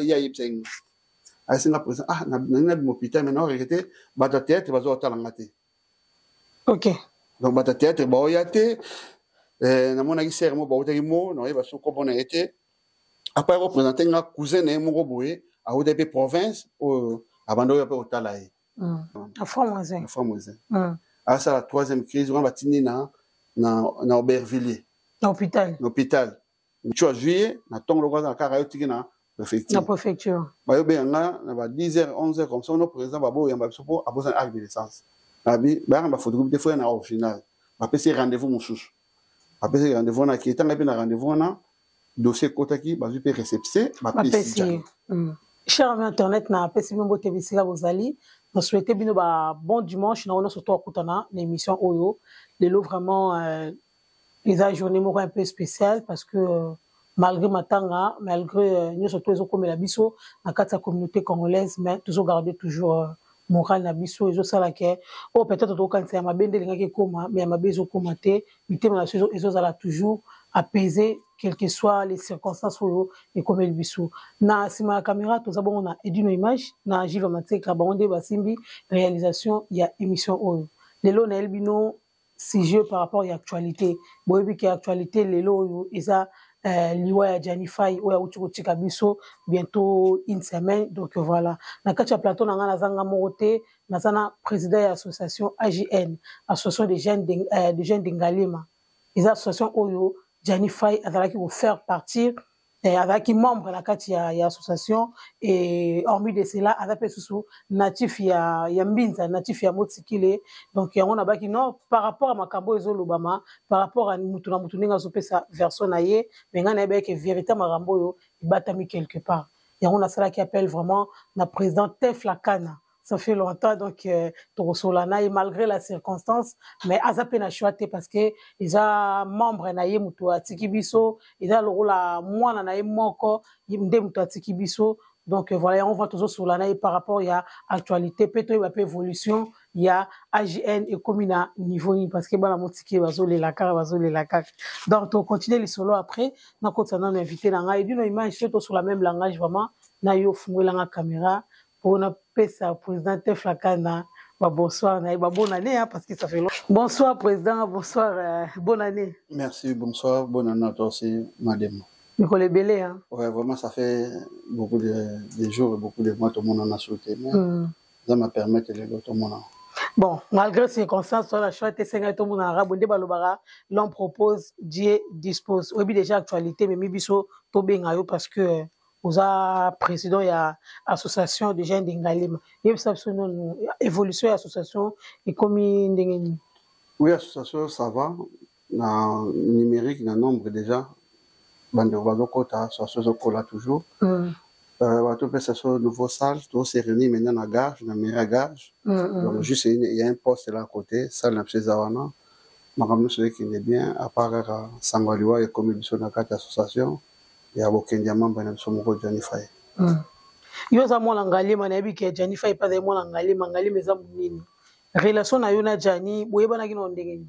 ya yipseng asinga président na l'hôpital maintenant regretté bata théâtre bazo talanga te. OK. Donc bata théâtre ba oyate na mona ki sermo ba otaki mo no ba so ko bona été après représenter nga cousin ne mo boye a odepe province au abando ya pe otalaye. À Famoisin. Ah ça la troisième crise on va tini na Aubervilliers. L'hôpital. Tu as juillet na tong lo kwa ka tiki na préfecture. La préfecture. Ba yo be nga na ba 10h 11h comme ça on président ba bo yamba sopo a besoin acte de naissance. Abi ba nga ba photocopie des fois na original. Ba pese rendez-vous mususu. Ba pese rendez-vous na ki tanga pe na rendez-vous na dossier kotaki ba zu pe réception ba pese. Cher ami internet na pese mbo te bisila bozali. On souhaitait bien bon dimanche na on surtout akutana l'émission Oyo. Les lots vraiment les journée un peu spéciale parce que malgré Matanga, malgré nous surtout les comme la biso dans la communauté congolaise, mais toujours garder toujours moral na biso et ça là que oh peut-être quand c'est ma bende linga qui comme mais ma bezo commenter mais la chose ils ont toujours apaiser quelles que soient les circonstances où et comme le biso na sima caméra tout ça bon on a une image na jiva mateka bonde basimbi réalisation il y a émission Oyo lelo na elbino sujet par rapport à l'actualité. Bon, et puis l'actualité, les lots, et ça, l'Iwa ya Janifai, ou ya Uchukuchika Biso, bientôt une semaine. Donc voilà. Na kacha plateau, na nga zanga morote, na zana président de l'association AJN, association des jeunes d'Ingalima. Les associations Oyo, Janifai, avec qui vont faire partir, avec qui membre la kacha ya association, et hormis de cela, avec les sous natif ya Mbinza, natif ya Motsikile. Donc on a baki non par rapport à Makambo et Zolobama, par rapport à Mutuna Mutuninga Zopesa version naie, mais on a que véritable Makambo yo batami quelque part. Et on a cela qui appelle vraiment la présidente Teflakana. Ça fait longtemps donc Torosolana et malgré la circonstance, mais Azapé n'a choisi parce que ils a membre naie Mutua Tikibiso, ils a le rôle à moi naie moko, yimde Mutua Tikibiso. Donc voilà, on va toujours sur l'année par rapport à l'actualité, peut-être il y a peu évolution, il y a AGN et commune à niveau parce que la moitié va zoler la carte, va zoler la carte. Donc on continue les solos après, on continue à inviter la et d'une image surtout sur la même langage vraiment, na yo fungwe la caméra pour na pesa président Teflakana. Bonsoir, bonne année hein, parce que ça fait longtemps. Bonsoir président, bonsoir, bonne année. Merci, bonsoir, bonne année à toi aussi, madame. Nicolas Bélé, hein. Ouais, vraiment, ça fait beaucoup de jours et beaucoup de mois, tout le monde en a sauté. Mais ça m'a permis que tout le monde. Bon, malgré ces circonstances, la choix était 5 tout le monde en arabe, l'on propose, Dieu dispose. Oui, déjà actualité, mais Mibiso, Tobengayo, parce que vous avez président, il y a association de jeunes d'Ingalim. Il y a évolution de l'association et comme oui, l'association, ça va. Dans le numérique, dans le nombre déjà. Bande bazokota là toujours bato pesa so nouveau salle tout s'est réuni maintenant na gare na mairie gare donc juste il y a un poste là à côté salle na psezawana makamno celui qui est bien à part sangwaliwa et commission na carte association et à bokendia membre na somoko Janifai yo za mona ngalima na biki Janifai pas de mona ngalima za munini relation na yo na Jani boyeba na kino ndenge.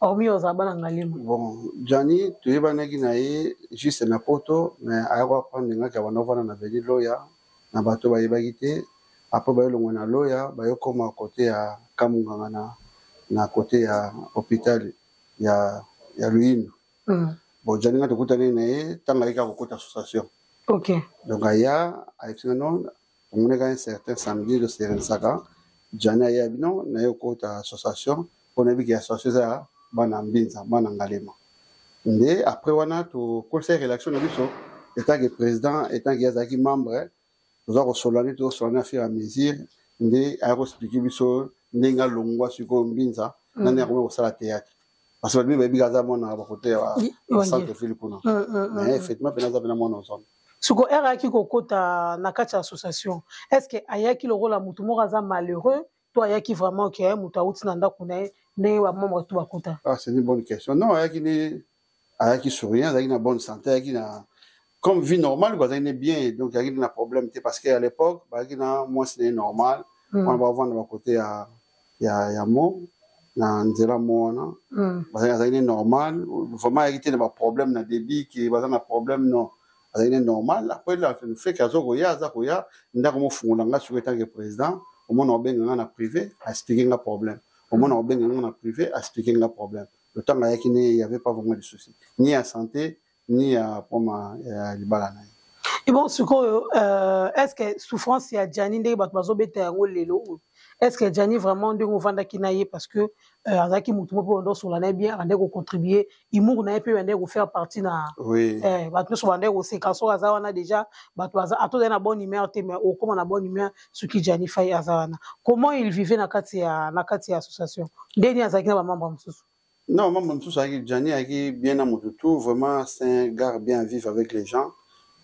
Bon, Johnny, tu es venu juste na poto, mais à quoi prendre les gens qui vont na venir loya, na bateau ba yibagité, après ba yolo na loya, ba yo comme à côté à Kamunganga na côté à hôpital, il y a Luine. Bon, Johnny na tukuta ne tanga ika kokota association. OK. Donc aya avec ce nom, on a un certain samedi de Serensaka, Johnny aya bino na yo kota association, on a vu qu'il y a association bana mbinza bana ngalema nde après wana to conseil rédaction na biso état que président état que yazaki membre nous avons solani to solani à faire à mesure nde a expliquer biso ndenga longwa siko mbinza nani a ko sala théâtre parce que bibi gaza mona ba côté wa centre ville kuna mais effectivement benaza bena mona ensemble suko era ki kokota na kati association est-ce que ayaki le rôle à mutu moraza malheureux toi ayaki vraiment que mutu outi na ndako na ah, c'est une bonne question. Non, il y a qui souriant, il y a une bonne santé, il y a comme vie normale, il y a bien, donc il y a un problème parce qu'à l'époque, il y a moins c'est normal. On va voir de côté il y a mot, il y a nzela mona, il y a normal, vraiment il y a un problème na débit qui va un problème non. azali normal après le fait que azokoya azakoya ndako mofungola nga soki etanke président omona obenga nga na privé expliquer nga problème omona obenga nga na privé expliquer nga problème le temps ayaki ne il y avait pas vraiment de soucis ni à santé ni à poma libala na. Et bon, est-ce que souffrance il y a Gianni ndé bato beta yango lelo? Est-ce que Gianni vraiment ndé vanda kinaye parce que azaki mutu mo ndo sur la bien ande ko contribuer imour na pe ande ko faire partie na oui bato so ande ko sekaso azawana déjà bato ato na bonne humeur te mais au comment na bonne humeur ce qui Gianni Faye azawana comment il vivait na kati ya association ndeni azaki na ba membre msusu. Non, membre msusu azaki Gianni aki bien na mutu vraiment c'est un gars bien vivre avec les gens.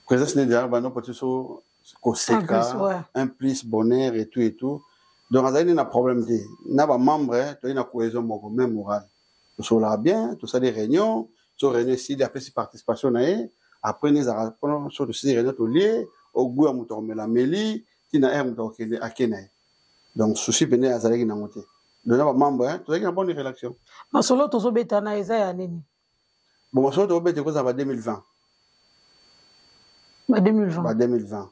Présence n'est derrière bah non peut so koseka un plus bonheur et tout donc azali na problème te na ba membre to na cohésion moko même morale to so la bien to ça des réunions so réunion ici il y a plus participation na après les arapons sur de ces réunions to lié au goût à muto la meli qui na air muto kende akena donc souci bene azali na moté donc na ba membre to na bonne relation na solo to so betana eza ya nini bon solo to bete ko za ba 2020 2020.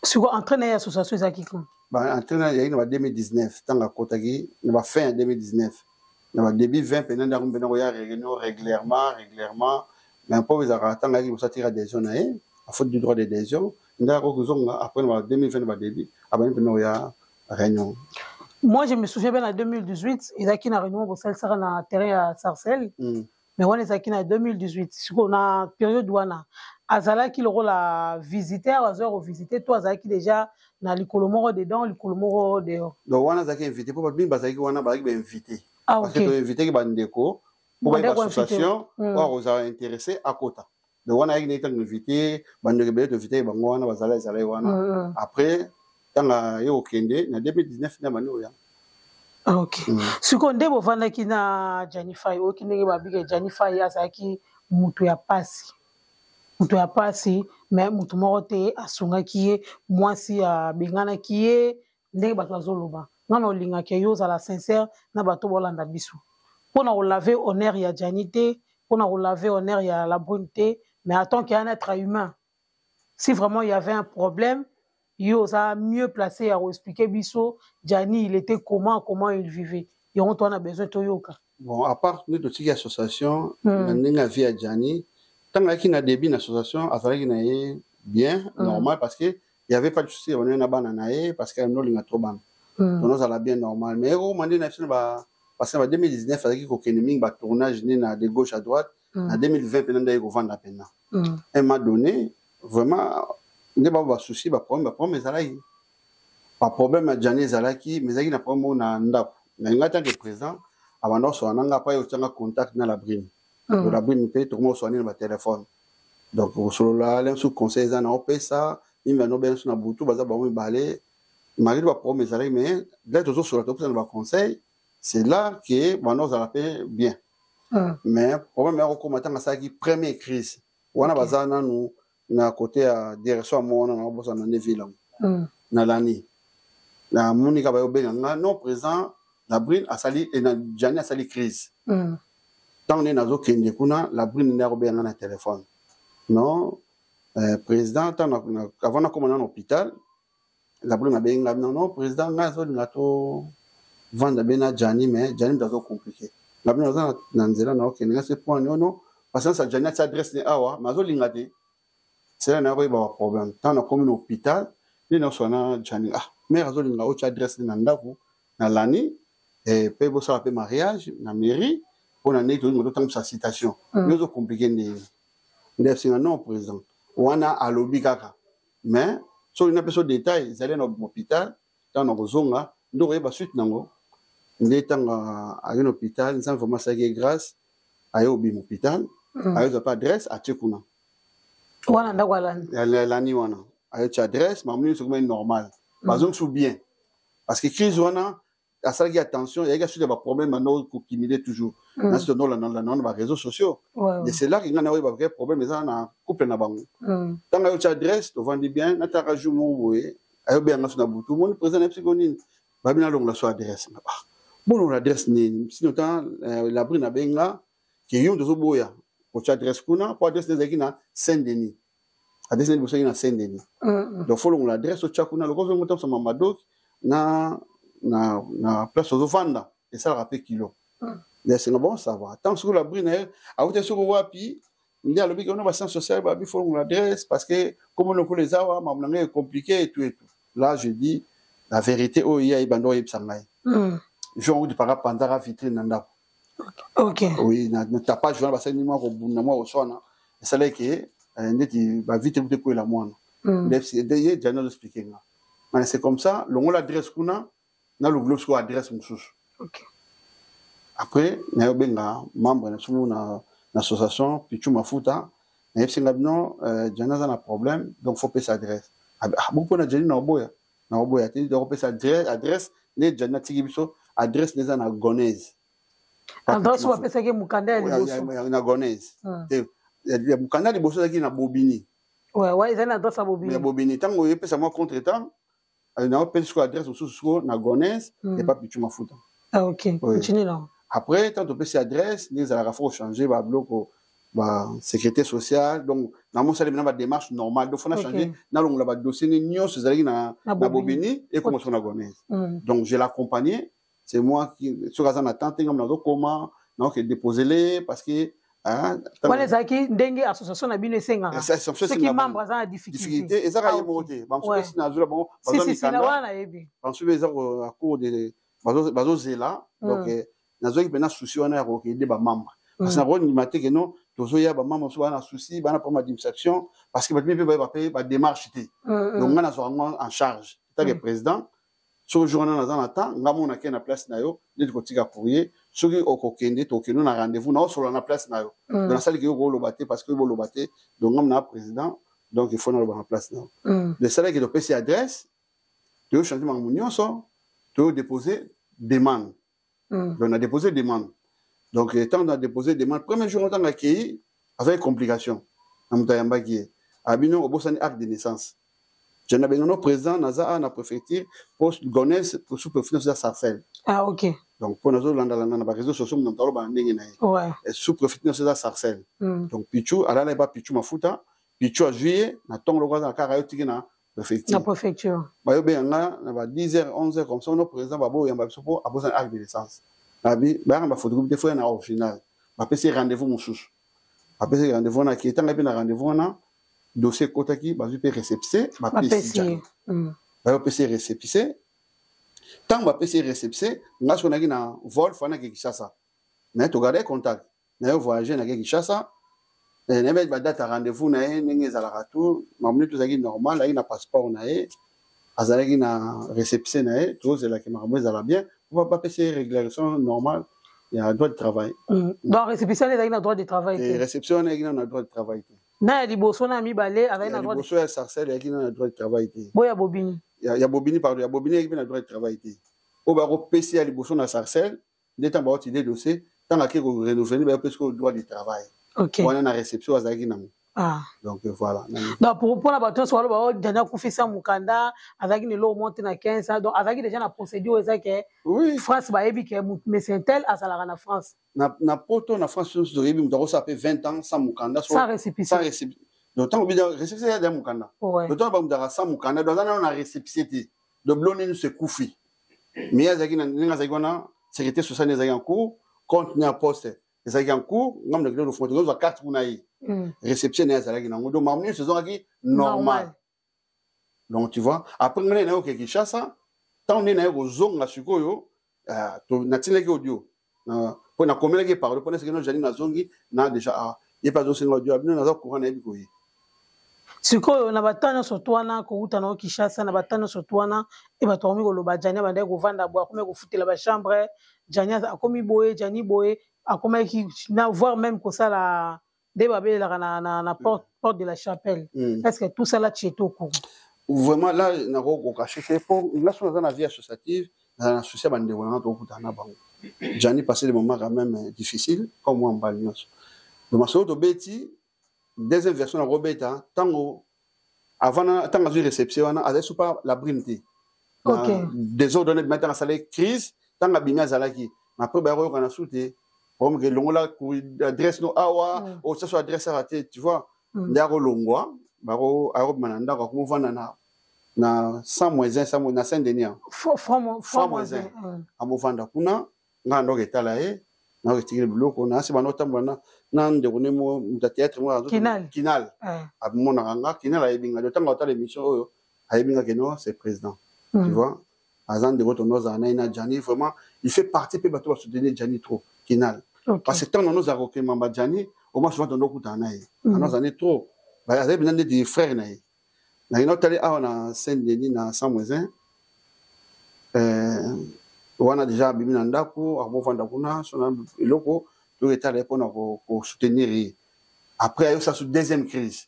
Si vous entraînez l'association, c'est qui quand? Entraînez en 2019. Tant que Kotagi, on va fin 2019. On va début 20, pendant que nous avons régulièrement. Mais un peu, ils ont attendu que nous sortions d'adhésion, à faute du droit d'adhésion. Nous avons après 2020, on va début. Après, nous avons réunion. Moi, je me souviens bien en 2018, ils ont une réunion pour celle sur le terrain à Sarcelles. Mais on est en 2018. C'est une période où on a azalaki le rôle à visiteur, à visiter, toi azalaki déjà na likolomoro dedans, likolomoro dehors. Donc on a zaki invité pour bien bazaki on a bazaki invité. Ah parce que tu invité qui bandeko pour une association ou aux intéressés à Kota. Donc on a été invité, bandeko be invité bango wana bazala ezala wana. Après tant a yo kende na 2019 na manu ya. Ah ok. Sikonde bo vanda kina Gianni Faye, o kinde ba bige Gianni Faye azaki mutu ya pasi. Mutu ya pasi mais mutu moko te asungaki ye mwasi ya bengana ki ye ndenge bato azoloba ngana olingaki yo ozala sincère na bato bolanda biso mpona kolave honneur ya Gianni te mpona kolave honneur ya la Brune te mais en tant qu'un être humain si vraiment il y avait un problème yo oza mieux placé à expliquer biso Gianni il était comment il vivait et on a besoin de yoka. Bon à part nous de association na ndenge vie ya Gianni tant qu'il y a début d'association, il y a bien, normal, parce qu'il n'y avait pas de souci, on est en bananae, parce qu'il y a trop ban. Donc, ça bien normal. Mais au moment parce qu'en 2019, il y a un tournage de gauche à droite, en 2020, il y a un la peine. Un moment donné, vraiment, il n'y a pas de souci, il y a un problème, pas problème à Gianni Zalaki, mais il y a un problème à Ndap. Il y a un président, avant de n'a pas eu contact dans la brine. De la brune peut tout le monde soigner le téléphone donc sur là sous conseil ça n'a pas ça il m'a bien sur la boutou baza ba balé mari va promesse ça mais là toujours sur la top ça va conseil c'est là que maintenant ça rappelle bien mais problème est recommandant ça qui première crise on a baza na nous na côté à direction mon na bossa na ville na lani la monika ba obenga non présent la brune a sali et na Gianni a sali crise tant on est dans aucun kuna la brune n'a pas un téléphone non président avant de commencer en hôpital la brune a bien non président n'a pas trop vendre bien Gianni mais Gianni doit être compliqué la brune a nanzela na aucun c'est point non parce que ça Gianni s'adresse à awa mazo lingate c'est là n'a pas problème tant on commence en hôpital les non sona Gianni mais mazo linga au adresse na ndako na lani et peut bosser un mariage na mairie on a né tout le monde sa citation nous ont compliqué des non président on a à lobby kaka mais sur une personne détail ils allaient dans l'hôpital dans nos zonga nous ba suite nango ndetang à un hôpital sans vraiment ça qui grâce à au hôpital à pas adresse à Tchekuna wana ndagwala la ni wana à adresse mais nous c'est normal pas on sous bien parce que crise wana à ça qui attention il y a des problèmes maintenant qui me toujours dans ce dans les réseaux sociaux et c'est là qu'il y a un problème mais ça na couple na bango tant que tu adresse tu vends bien na ta rajou mo ayo bien na sona butu mon président psychonine ba bien long la so adresse bon l'adresse ni sinon tant la brine benga qui yon de boya pour tu adresse kuna pour adresse des qui na Saint-Denis adresse na liboso na Saint-Denis donc faut longola adresse au chakuna le gozo moto sama madok na place aux vanda et ça rappelle kilo c'est bon ça va tant sur la brine a voté sur wapi il y a le bic on a sens social bah il faut longola adresse parce que comme on peut les avoir ma est compliqué et tout là je dis la vérité oh il y a ibando yebsangai genre de para pandara vitrine nanda ok oui na t'as pas joué parce que ni moi ko bunda moi au sona et ça là que ndeti ba vite pour ko la moine c'est d'ailleurs j'ai nous expliquer là mais c'est comme ça le l'adresse kuna na le globe sur adresse mususu ok après na yo benga membre na sumu na association pichu mafuta na yepsinga bino jana na problème donc faut payer sa adresse beaucoup na jeni na oboya te donc payer sa adresse ne jana tiki biso adresse neza na gonese adresse wa pesa ke mukanda ya liboso na gonese te ya mukanda liboso zaki na bobini ouais ils ont adresse à bobini ya bobini tango ye pesa moi contre temps na pesa sur adresse sous na gonese et pas pichu mafuta ah ok continue là après tant to pesa adresse les ala faut changer ba bloc ba sécurité sociale donc na mo sale na ba démarche normale donc faut na changer na longola ba dossier ni nyonso zalaki na bobini et comment sur na gonese donc je l'accompagner c'est moi qui sur la attente ngam na comment donc déposer les parce que wale zaki ndenge association na bino esenga ce qui membre za difficulté ezaka yemote bamsupe sina zula bon si na wana yebi bamsupe ezaka à cours de bazo zela donc nazoki pena souci wana ya kokende ba membre parce que na roni mateke non tozo ya ba membre so wana souci bana pour ma distraction parce que batimi pe ba démarche té donc ngana so en charge tant que président sur journée dans un temps ngamo na na place na yo de kotika courrier soki okokende tokeno na rendez-vous na sur la place na yo dans la salle qui yo lobaté parce que yo lobaté donc ngam na président donc il faut na la place na le salaire qui doit payer adresse tu veux changer mamunyo so tu veux déposer demande donc on a déposé demande donc tant on a déposé demande premier jour on a accueilli avec complication na mutayamba qui abino obosani acte de naissance. Je n'avais pas président Naza na préfecture poste Gonesse pour sous-préfecture de Sarcelles. Ah ok. Donc pour nous dans les réseaux sociaux nous avons ndenge na. Ouais. Sous-préfecture de Sarcelles. Donc Pichu ala la ba Pichu mafuta, Pichu a juillet na tong lo na karayo tiki na préfecture. Na préfecture. Ba yo benga na ba 10h 11h comme ça nos président babo yamba sopo a besoin acte de naissance. Abi ba ba photocopie fois na original. Ba pese rendez-vous mususu. Ba pese rendez-vous na ki tanga pe na rendez-vous na dossier kotaki bazu pe réception ba PC ba PC réception tant ba PC réception ngaso na kina vol fana ke Kinshasa na to garder contact na yo voyager na ke Kinshasa na ba date rendez-vous na ndenge za la retour mamnu to zaki normal na passeport na azalaki na réception na to c'est là que mamnu za la bien on va PC régularisation normale il y a droit de travail donc réception na a droit de travail et réception na droit de travail na liboso na mibale avec na droit de liboso ya Sarcelles ya kina na droit de travail té boya bobini ya bobini pardon ya bobini ya na droit de travail té o ba ko PC ya liboso na Sarcelles d'étant ba otide dossier tant que renouveler ba parce que droit de travail OK on a na réception azaki na donc voilà donc pour la bateau soit ba dernier confisa mukanda azaki ne lo monte na 15 donc azaki déjà na procédure ezaki oui France ba yebi ke mais c'est tel asalara na France na poto na France so yebi mutako ça fait 20 ans sans mukanda sans récépissé donc tant que récépissé ya mukanda donc tant ba mutaka sans mukanda donc na récépissé de blonné nous se koufi mais azaki na ninga azaki na sécurité sociale ezaki en cours compte na poste ezaki en cours ngam na kilo fonte zo carte kuna yi réception na ezaki na ngodo mamni saison aki normal donc tu vois après ngene na oke Kinshasa tant on est na yo zonga sikoyo to na tineki audio pour na komela ki parole pour na sekeno jani na zongi na déjà il pas zo singo audio abino na zo courant na biko yi sikoyo na batano sotwana ko uta na Kinshasa na batano sotwana e batomi ko loba jani bande ko vanda bo akome ko futela ba chambre jani akomi boye jani boye akome ki na voir même ko ça la débabé na porte de la chapelle est-ce que tout ça là tu es au courant vraiment là na ko cacher pour là sur dans la vie associative dans l'association bande on to kutana bango jani passé des moments quand même difficiles comme moi en Balnios donc so to beti deuxième version na Roberta tango avant tango de réception on a pas la brinté OK désordonné maintenant ça la crise tango bimia zalaki après ba ro kana souté comme que longola adresse no awa ou ça soit adresse raté tu vois ndako longwa baro arob mananda ko mo vanda na 100 moins 1 100 na Saint-Denis franc moins 1 amo vanda kuna ngando ketala na retikile biloko na se banota mbana na ndeko ne mo muta théâtre mo kinal abimona nga kinal ayebinga de tanga otala émission oyo ayebinga keno c'est président tu vois azan de votre nos na Jani vraiment il fait partie pe bato ba soutenir Jani trop kinal parce que tant nos a recrutement ba Jani au moins souvent ndo kutana nos années trop ba azebina des frères na na inotali a na Saint-Denis na 100 on a déjà bimi na ndako abo vanda kuna sona eloko to etala pour pour soutenir après ayo ça sous deuxième crise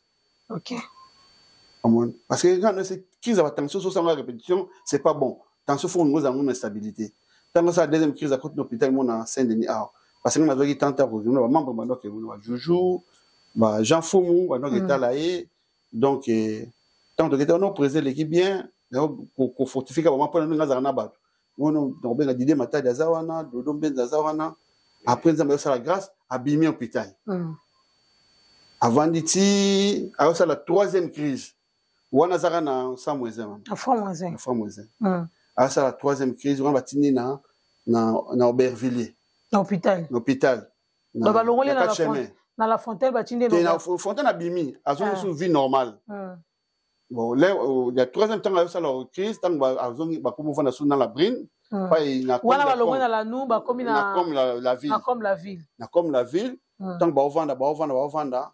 parce que quand cette crise va tension sur la répétition c'est pas bon tension faut nous avons une instabilité tant que ça deuxième crise à côté de l'hôpital mon à Saint-Denis parce que nous avons tenté pour nous membre maintenant que nous Joujou ba Jean Foumou ba donc etala donc tant que on présente l'équipe bien pour fortifier vraiment pour nous ngazana ba on a dit matin d'azawana dodo benza zawana après nous avons la grâce à bimi hôpital avant diti à la troisième crise on a zara na 100 moins 1 franc moins 1 à la troisième crise on va tini na Aubervilliers hôpital na la fontaine ba tindi na fontaine abimi azo sous vie normale bon là la troisième temps à la crise tant azo ba comme vendre sous dans la brine pas na wala ba longo na la nu ba comme la ville tant ba vendre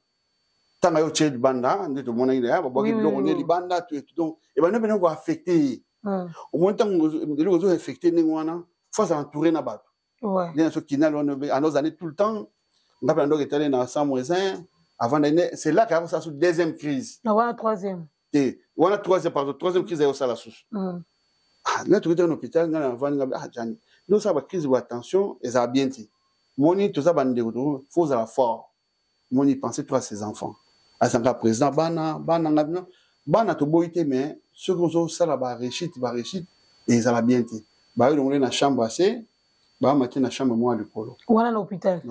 tant ayo chez banda ndito mona ile ba boki biloko ne libanda tout donc et ben no ba affecté au moins tant de l'eau affecté ni wana faut s'entourer na bato bien ce qui n'a à nos années tout le temps on a pendant que était dans 100 moins 1 avant d'année c'est là qu'il y a ça sous deuxième crise la troisième troisième crise est ça la source là tu es dans l'hôpital dans avant Jani nous ça va crise ou attention et ça bien dit moni tout ça bande de faut à la fort moni penser toi à ses enfants à son président bana to boité mais ce qu'on ça là ba réussite et ça va bien dit ba on est dans chambre assez ba matin na chambre moi le colo wala l'hôpital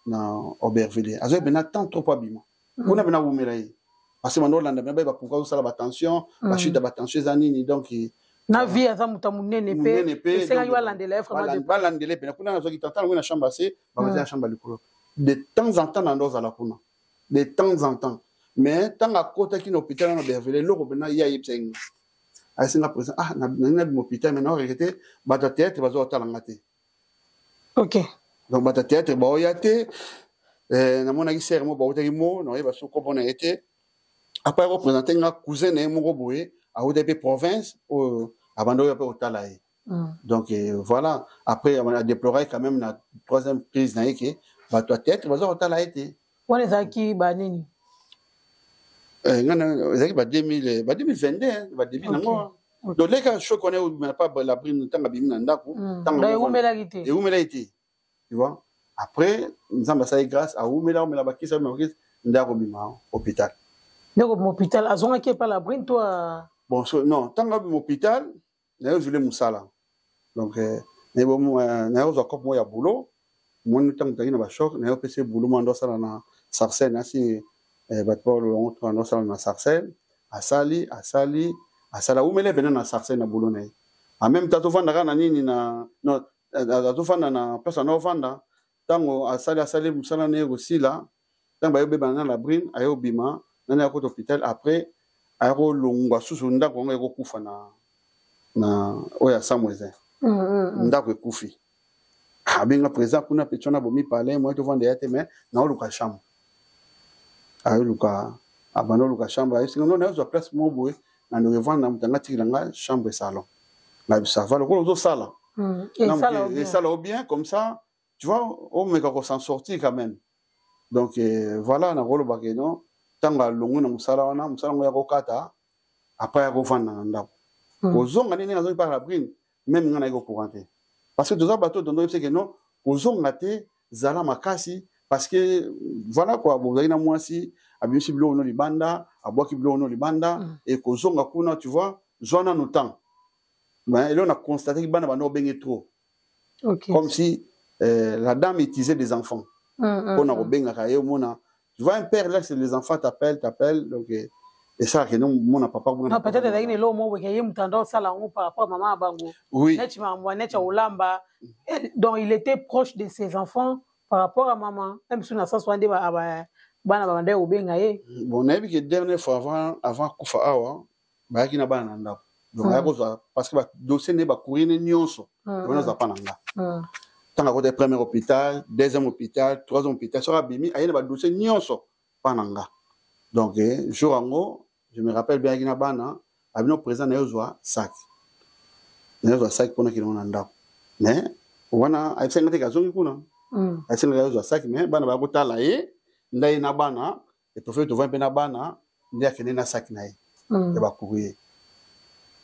na Aubervilliers azo bena tant trop abima on a bena wumela yi parce que manolanda bena ba pourquoi ça la tension ba chute ba tension zanini donc na vie aza mutamunene pe c'est quand landela vraiment ba landela pe na kuna nazo kitanta na chambre assez ba matin na chambre le colo de temps en temps na ndoza la kuna de temps en temps mais tant à côté qui l'hôpital na Aubervilliers loko bena ya yipseng asi na président na hôpital maintenant regretter ba théâtre ba zo talanga te donc ba théâtre ba oyate na mona ki serre mo ba otaki mo no ba so ko bona été après représenter nga cousin na mo boye a ODP province abando ya pe otalaye donc voilà après on a déploré quand même la troisième crise na yeke ba théâtre ba zo otalaye te wala zaki ba nini ngana zaki ba 2022 ba début nango donc les cas je connais pas la brine tanga bimina ndako tanga et umela été tu vois après nous avons ça grâce à umela ba kisa ndako bima hôpital ndako hôpital azonga qui pas la brine toi bon non tanga bima hôpital na yo voulais musala donc mais bon na yo zo ko mo ya boulot mon tanga tanga ba choc na yo pese boulot mo ndo sala na Sarcelles asi ba Paul on ndo sala na Sarcelles asala umele bena na Sarcelles na boulot na en même temps to vanda na nini na no to vanda na pesa no vanda tango asali musala na aussi là tango bayo beba na la brine ayo bima na ko hôpital après ayo longwa susu ndako ngo kufa na oya samweze ndako ekufi abenga président kuna petona bomi parler moi to vanda yate mais na oluka chambre ayo luka abano luka chambre ayo singo na zo place mo boy na no revendre mutanga tikilanga chambre salon na bisava le ko zo sala et ça là bien comme ça tu vois on me ko s'en sortir quand même donc voilà na rolo bakeno tanga longo na musala wana musala ngo ya kokata après ko vendre na ndako ozonga nini nazo par la brine même ngana ko couranté parce que deux bateaux dans c'est que non ozonga te zala makasi parce que voilà quoi vous avez na mwasi abimisi bilo no libanda abwaki bilo no libanda et kozonga kuna tu vois zona no temps mais là on a constaté que bana bano bengi trop comme si la dame utilisait des enfants on a benga ka yo mona tu vois un père là, c'est les enfants t'appellent, donc et ça que non mon papa non peut-être d'ailleurs ne lo mo we yé mutandao ça là par rapport à maman bango oui net ma net olamba donc il était proche de ses enfants par rapport à maman même si na sens wande ba bana ba ndé obenga ye bon nabi que dernière fois avant kufa awa ba ki na bana ndako donc ya ko parce que ba dossier ne ba courir ne nyonso on za pas nanga tant à côté premier hôpital deuxième hôpital troisième hôpital sur abimi ayé ba dossier nyonso pas nanga donc jour ango je me rappelle bien qu'il y a bana abino présent na yozwa sac pour qu'il on anda mais wana ay sengate ka zongi kuna ay sengate yozwa sac mais bana ba kotala ye ndai na bana et prophète to vampe na bana ndia kene na sac na ye et ba courir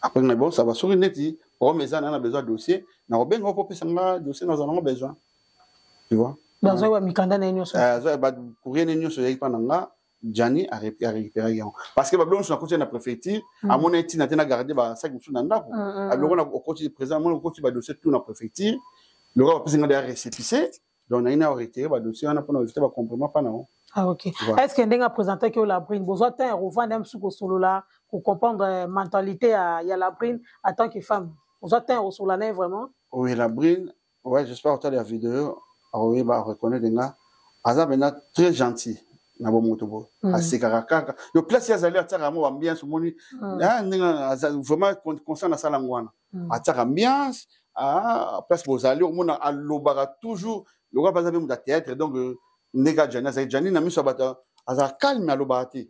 après na bon ça va sur neti pour mes ana besoin dossier na obenga ko pesa nga dossier nous en avons besoin tu vois dans un mikanda na nyoso ba courir na nyoso yai pananga Jani a récupéré parce que Babylone sur la côté de la préfecture à mon état n'a pas gardé ba sac musu na ndako à on a au côté présent mon côté ba dossier tout na préfecture le roi peut nga récépissé donc on a retiré ba dossier on a pas ajouté ba complément pas non ah ok est-ce que ndinga présenter que la brine besoin d'un revendre même sous solo là pour comprendre mentalité il y a la brine en tant que femme besoin d'un au solo là vraiment oui la brine ouais j'espère autant la vidéo oui ba reconnaître nga azab maintenant très gentil na bo moto bo asekaka kaka yo place ya zali ataka mo ambiance moni vraiment constant na sala ngwana ataka ambiance place bozali o mona alobaka toujours le roi pas même de théâtre donc nega jani na miso bata aza calme alobaka te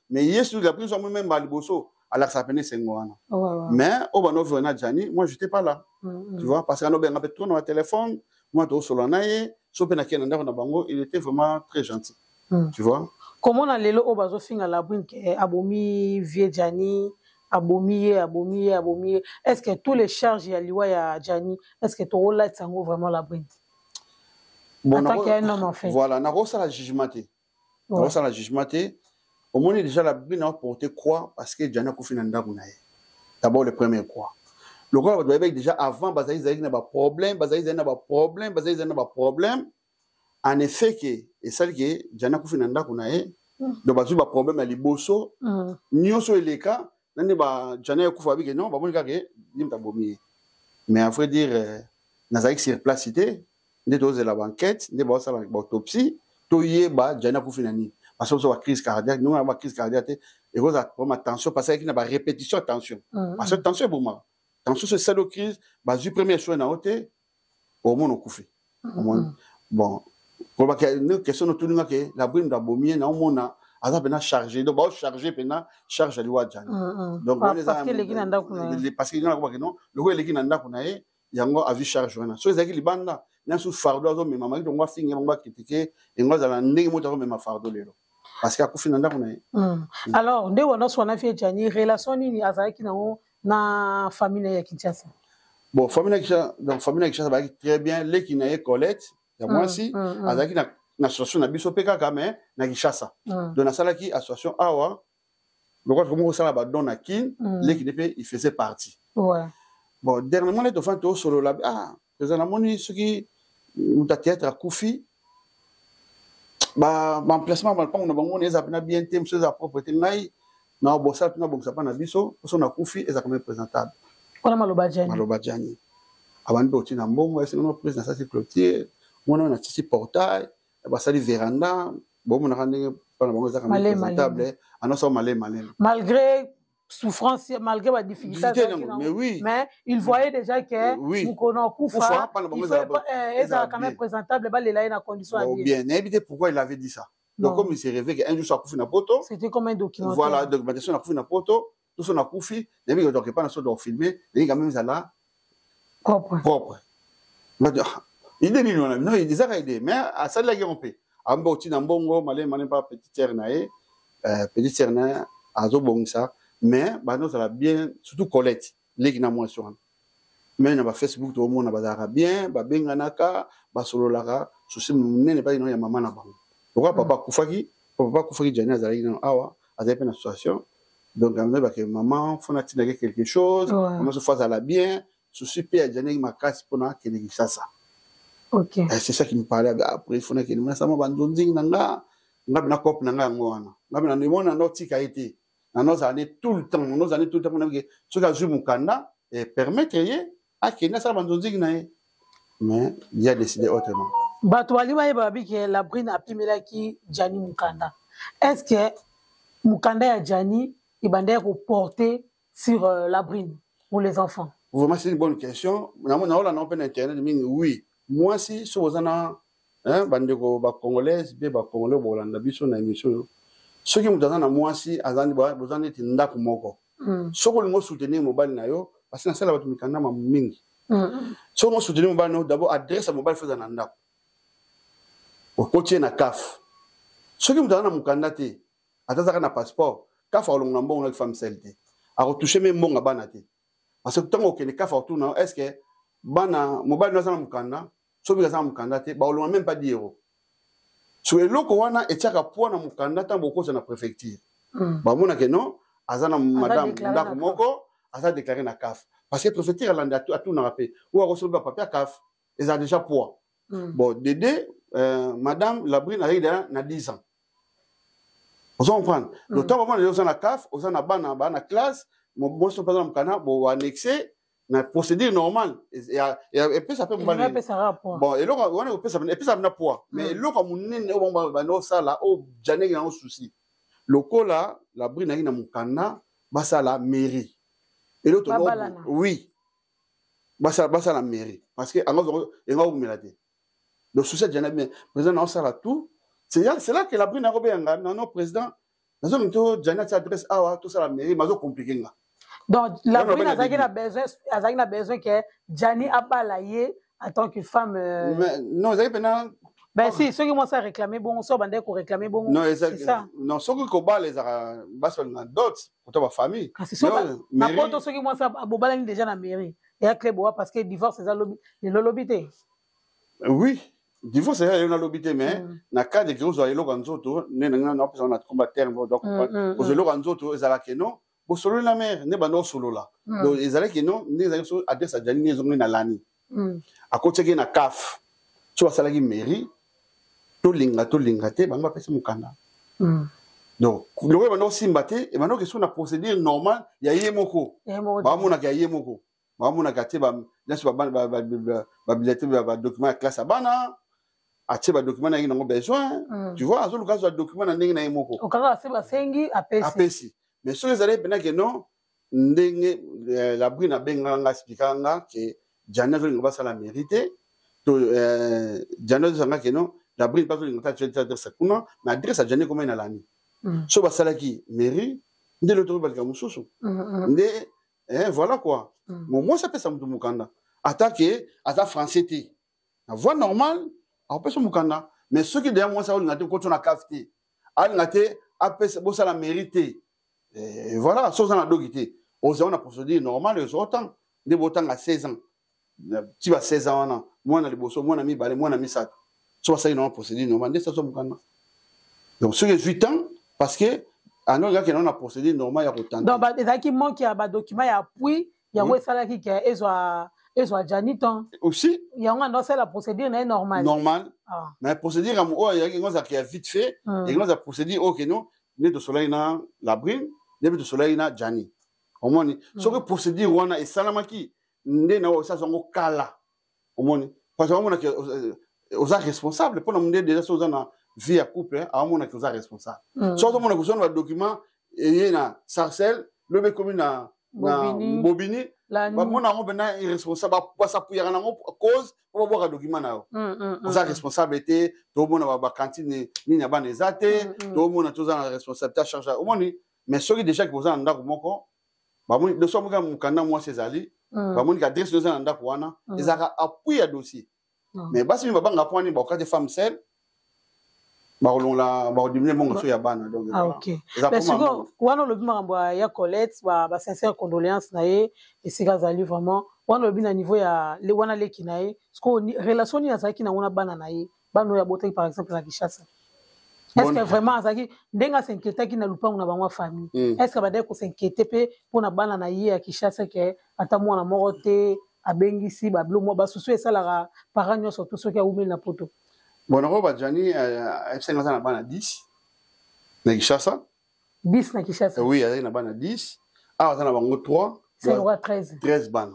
mais yesu la prise même baliboso alors ça peine c'est ngwana mais au bano vena jani moi j'étais pas là tu vois parce que no benga trop na téléphone moi to solo naye il était vraiment très gentil. Tu vois? Comment on a l'élo au bazo finga la brune que abomi vie Jani, abomi. Est-ce que tous les charges y a liwa ya Jani, est-ce que ton rôle là c'est vraiment la brune? Bon, en tant qu'un homme en fait. Voilà, na rosa la jugementé. Na rosa la jugementé. Au moins déjà la brune a porté quoi parce que Jani a confié nanda kunaye. D'abord le premier quoi. Le roi doit déjà avant bazaï n'a pas problème en effet que et ça que jana ku finanda kuna do bazu ba problème à liboso nyoso eleka nane ba jana ku fa bi que non ba monika ke limta bomi mais à vrai dire nazaïk sur place cité de dose la banquette de ba sala autopsie to yeba jana ku finani parce que la crise cardiaque nous on a crise cardiaque et vous a vraiment attention parce qu'il y a ba répétition attention parce que attention pour moi attention c'est ça le crise bazu premier soin na hôtel au monde okufi bon pour que nous question tout nous que la brune d'abomie na mona aza pena chargé donc ba charger pena charge ali wa jani donc parce que les ginanda kuna parce que ginanda kwa non le roi les ginanda kuna yango a vu charge wana so ezaki libanda na sous fardo azo mais maman donc wa finga ngwa critiquer et ngwa za la ndenge moto ko même fardo lelo parce que akufi nanda kuna alors nde wana so na fi jani relation nini azaki na famille ya Kinshasa bon famille ya Kinshasa ba très bien les qui na Colette ya moi si azaki na association na biso peka kame na Kinshasa donc na salaki association awa le quoi comment ça ba don na kin les qui il faisait partie ouais bon dernièrement les enfants to solo là présent na moni ce qui muta théâtre à Koufi ba emplacement ba pango na bango neza pena bien tem choses à propreté ngai na bossa tuna boksa pa na biso so na Koufi eza comme présentable ona maloba jani avant de na mbongo est no prise na sa clôture on a tisi portail ba sali véranda bon on a rendu pas bango eza comme présentable annonce malé malgré souffrance malgré la difficulté mais oui mais il voyait déjà que nous connaissons Koufa il faut quand même présentable ba lela na condition à bien éviter pourquoi il avait dit ça donc comme il s'est réveillé qu'un jour ça Koufi na poto c'était comme un documentaire voilà documentation na Koufi na poto tout ça na Koufi mais donc pas na so de filmer et quand même ça là propre il est non il disait ça mais à ça la guerre peut amba oti na mbongo malé pas petite sœur na azo bongisa mais bah nous ça va bien surtout Colette les qui na moins sur mais na Facebook tout le monde bazara bien ba benganaka ba sololaka souci nene pas non ya maman na bango pourquoi papa kufaki jani azali na awa azali une association donc on va que maman faut natina quelque chose maman se fasse la bien souci pe jani makasi pona que les ça Ok. C'est ça qui me parlait. Après, il faut que je ça m'a bandonzi nanga ngabina cop nanga ngwana. Ngabina ni mona no tika été. Dans nos années tout le temps, on a que ce que je mukanda et permettre à qu'il ça bandonzi na. Mais il a décidé autrement. Batouali wa babi que la brine a pimela qui Jani Mukanda. Est-ce que Mukanda et Jani il bandait porter sur la brine pour les enfants? Vraiment c'est une bonne question. On a open internet oui. Moi si sur ozana bandeko ba congolaise be ba congolais bolanda biso na émission. Ce qui me donne moi si azani bozani tinda kumoko. Ce que nous soutenir mobile na yo parce que na sala batu mikanda ma mingi. So mo soutenir mobile no d'abord adresse mobile faza na ndako. Au côté na CAF. Ce qui me donne mukanda te atazaka na passeport CAF olonga mbongo na femme selte. A retoucher même mbongo bana te. Parce que tant que les CAF autour na est-ce que bana mobile no sana mukanda so bi sana mukanda te ba olonga même pas 10 euros. So eloko wana etiaka po na mukanda tambo ko na préfecture. Ba mona ke non azana madame ndako moko aza déclaré na CAF. Parce que préfecture landa à tout na rappel. Ou a reçu papier CAF, ils ont déjà poids. Bon, Dédé, madame Labrine a na 10 ans. Vous comprenez? Donc, tant que vous avez la CAF, vous avez la classe, moi, je suis pas dans le canal, vous annexez la procédure normale. Et puis, ça peut vous aller. Bon, et là, on peut ça n'a poids. Mais là, comme on est dans ça, là, oh, j'en ai un souci. Le cas là, Labrine a mon canal, ça la mairie. Et l'autre, oui. Ça la mairie. Parce que, on va vous mettre. Le souci, j'en ai bien. Président, on sera tout. C'est là que la brine a robé non, président. Nous avons dit, adresse à tout ça la mairie, mais c'est compliqué. Donc, la brine a besoin que Gianni a balayé en tant que femme. Non, vous avez maintenant. Ben si, ceux qui m'ont ça réclamé, bon, on sort bandé pour réclamer, bon. Non, c'est ça. Non, ceux qui combattent les d'autres, pour ta famille. C'est ça. N'importe ceux qui m'ont ça, Bobala déjà dans la mairie. Et à Clébois, parce que divorce, c'est les lobité. Oui. Divorce c'est une lobité mais na cas de gros zoyelo ganzoto ne na pas na combat terme donc aux zoyelo ganzoto ezala que non bo solo la mère ne bando solo là donc ezala que non ne ezala so adresse à Jani nezongi na lani à côté que na CAF tu vas salagi mairie to linga te banga pesa mukanda donc le bando simbate et bando que sur na procédure normale ya yemoko ba mona ka yemoko ba mona ka te ba bien sûr ba billet ba document classe bana atie ba document na ngi besoin tu vois azo lukazo ba document na ndenge na yemoko okaka se ba sengi apesi mais sur les allées pena que non ndenge la brine a benganga expliquanga que Jana zo ngaba sala mérité to Jana zo nga que non la brine pas zo ngata tu adresse kuna mais adresse à Jana comme na lani so ba sala ki mairie nde le tour balka mususu nde voilà quoi moi ça peut ça mukanda attaquer ata français té la voix normale on peut se mukanda mais ceux qui derrière moi ça on a dit quand on a café on a été après ça la mérité et voilà ça on a dogité on a procédure normale les autant des botans à 16 ans tu vas 16 ans moi on a les bosso moi on a mis balé moi on a mis ça soit ça une procédure normale ça mukanda donc sur les 8 ans parce que à nous gars qui on a procédure normale il y a autant donc des qui manque il y a ba document il y a appui il y a ouais ça là qui et soit Janiton aussi il y a un c'est la procédure est normale mais la procédure il y a quelque chose qui a vite fait et il y a la procédure OK non né de soleil na la brine né de soleil na Jani au moins ce que procédure wana et salamaki ndé na ça zongo kala au moins parce que on a que aux responsables pour nous déjà choses na vie à couple à mon que aux responsables soit on a besoin de document et na sarcelle le mec comme na Bobini mon amour bena irresponsable pas ça pour y aller en cause pour voir un document là aux responsabilité tout le monde va cantine ni na bana ezate tout le monde a tous en responsabilité charge au moins mais ceux qui déjà qui posent en ndako moko ba mon de somme comme mukanda moi ces ali ba mon qui adresse nous en ndako wana ils a appui à dossier mais basi ba banga point ni ba ka de femme seule baolon la baodimine bongo so ya bana donc OK mais siko wana lobi makambo ya Colette ba sincère condoléances na ye et sika zali vraiment wana lobi na niveau ya le wana leki na ye siko relation ni azaki na wana bana na ye bano ya bote par exemple na Kinshasa est-ce que vraiment azaki ndenga s'inquiéter ki na lupango na bango famille est-ce que ba deko s'inquiéter pe pour na bana na ye ya Kinshasa ke ata mwana moko te abengisi bablomo basusu esalaka parents nyonso to soki aumeli na poto. Bon nako bajani FC ngasa na bana 10 na Kinshasa. 10 na Kinshasa. Oui, azali na bana 10. Ah, na bango 3. C'est quoi 13? 13 bana.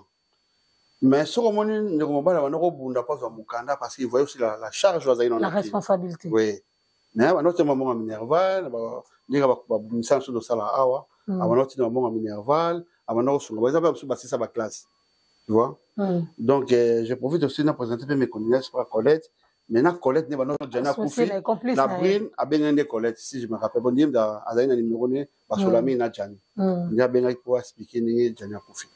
Mais ce qu'on moni ne ko bana banako bunda pas wa mukanda parce qu'il voyait aussi la charge azali la responsabilité. Oui. Mais ba note maman Minerval ba ndinga ba bumisa so do sala awa. Aba note maman Minerval, aba no so ba za ba ça ba classe. Tu vois? Donc je profite aussi de présenter mes connaissances pour Colette. Maintenant Colette ne va not jana kufi. La brine a bien des Colette si je me rappelle bon dim da azali na numéro ne ba solami na jani. Il a bien pour expliquer ni jana kufi.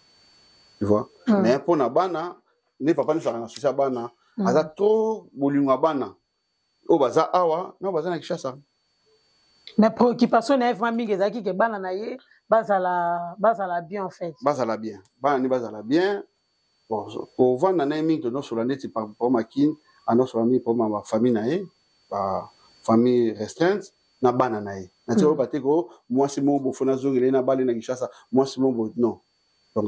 Tu vois? Mais pour na bana ne papa ne sera na social bana aza to bolinga bana. O baza awa no baza na Kinshasa. Mais préoccupation na famille ezaki ke bana na ye bazala bien en fait. Bazala bien. Bana ni bazala bien. Bon, pour voir na naming de nos solaneti par makin à nos solami pour ma famille nae, par famille restreinte na bana nae. Na tio bateko moi c'est mon bofona zongile na bali na Kinshasa, moi c'est mon bon non. Donc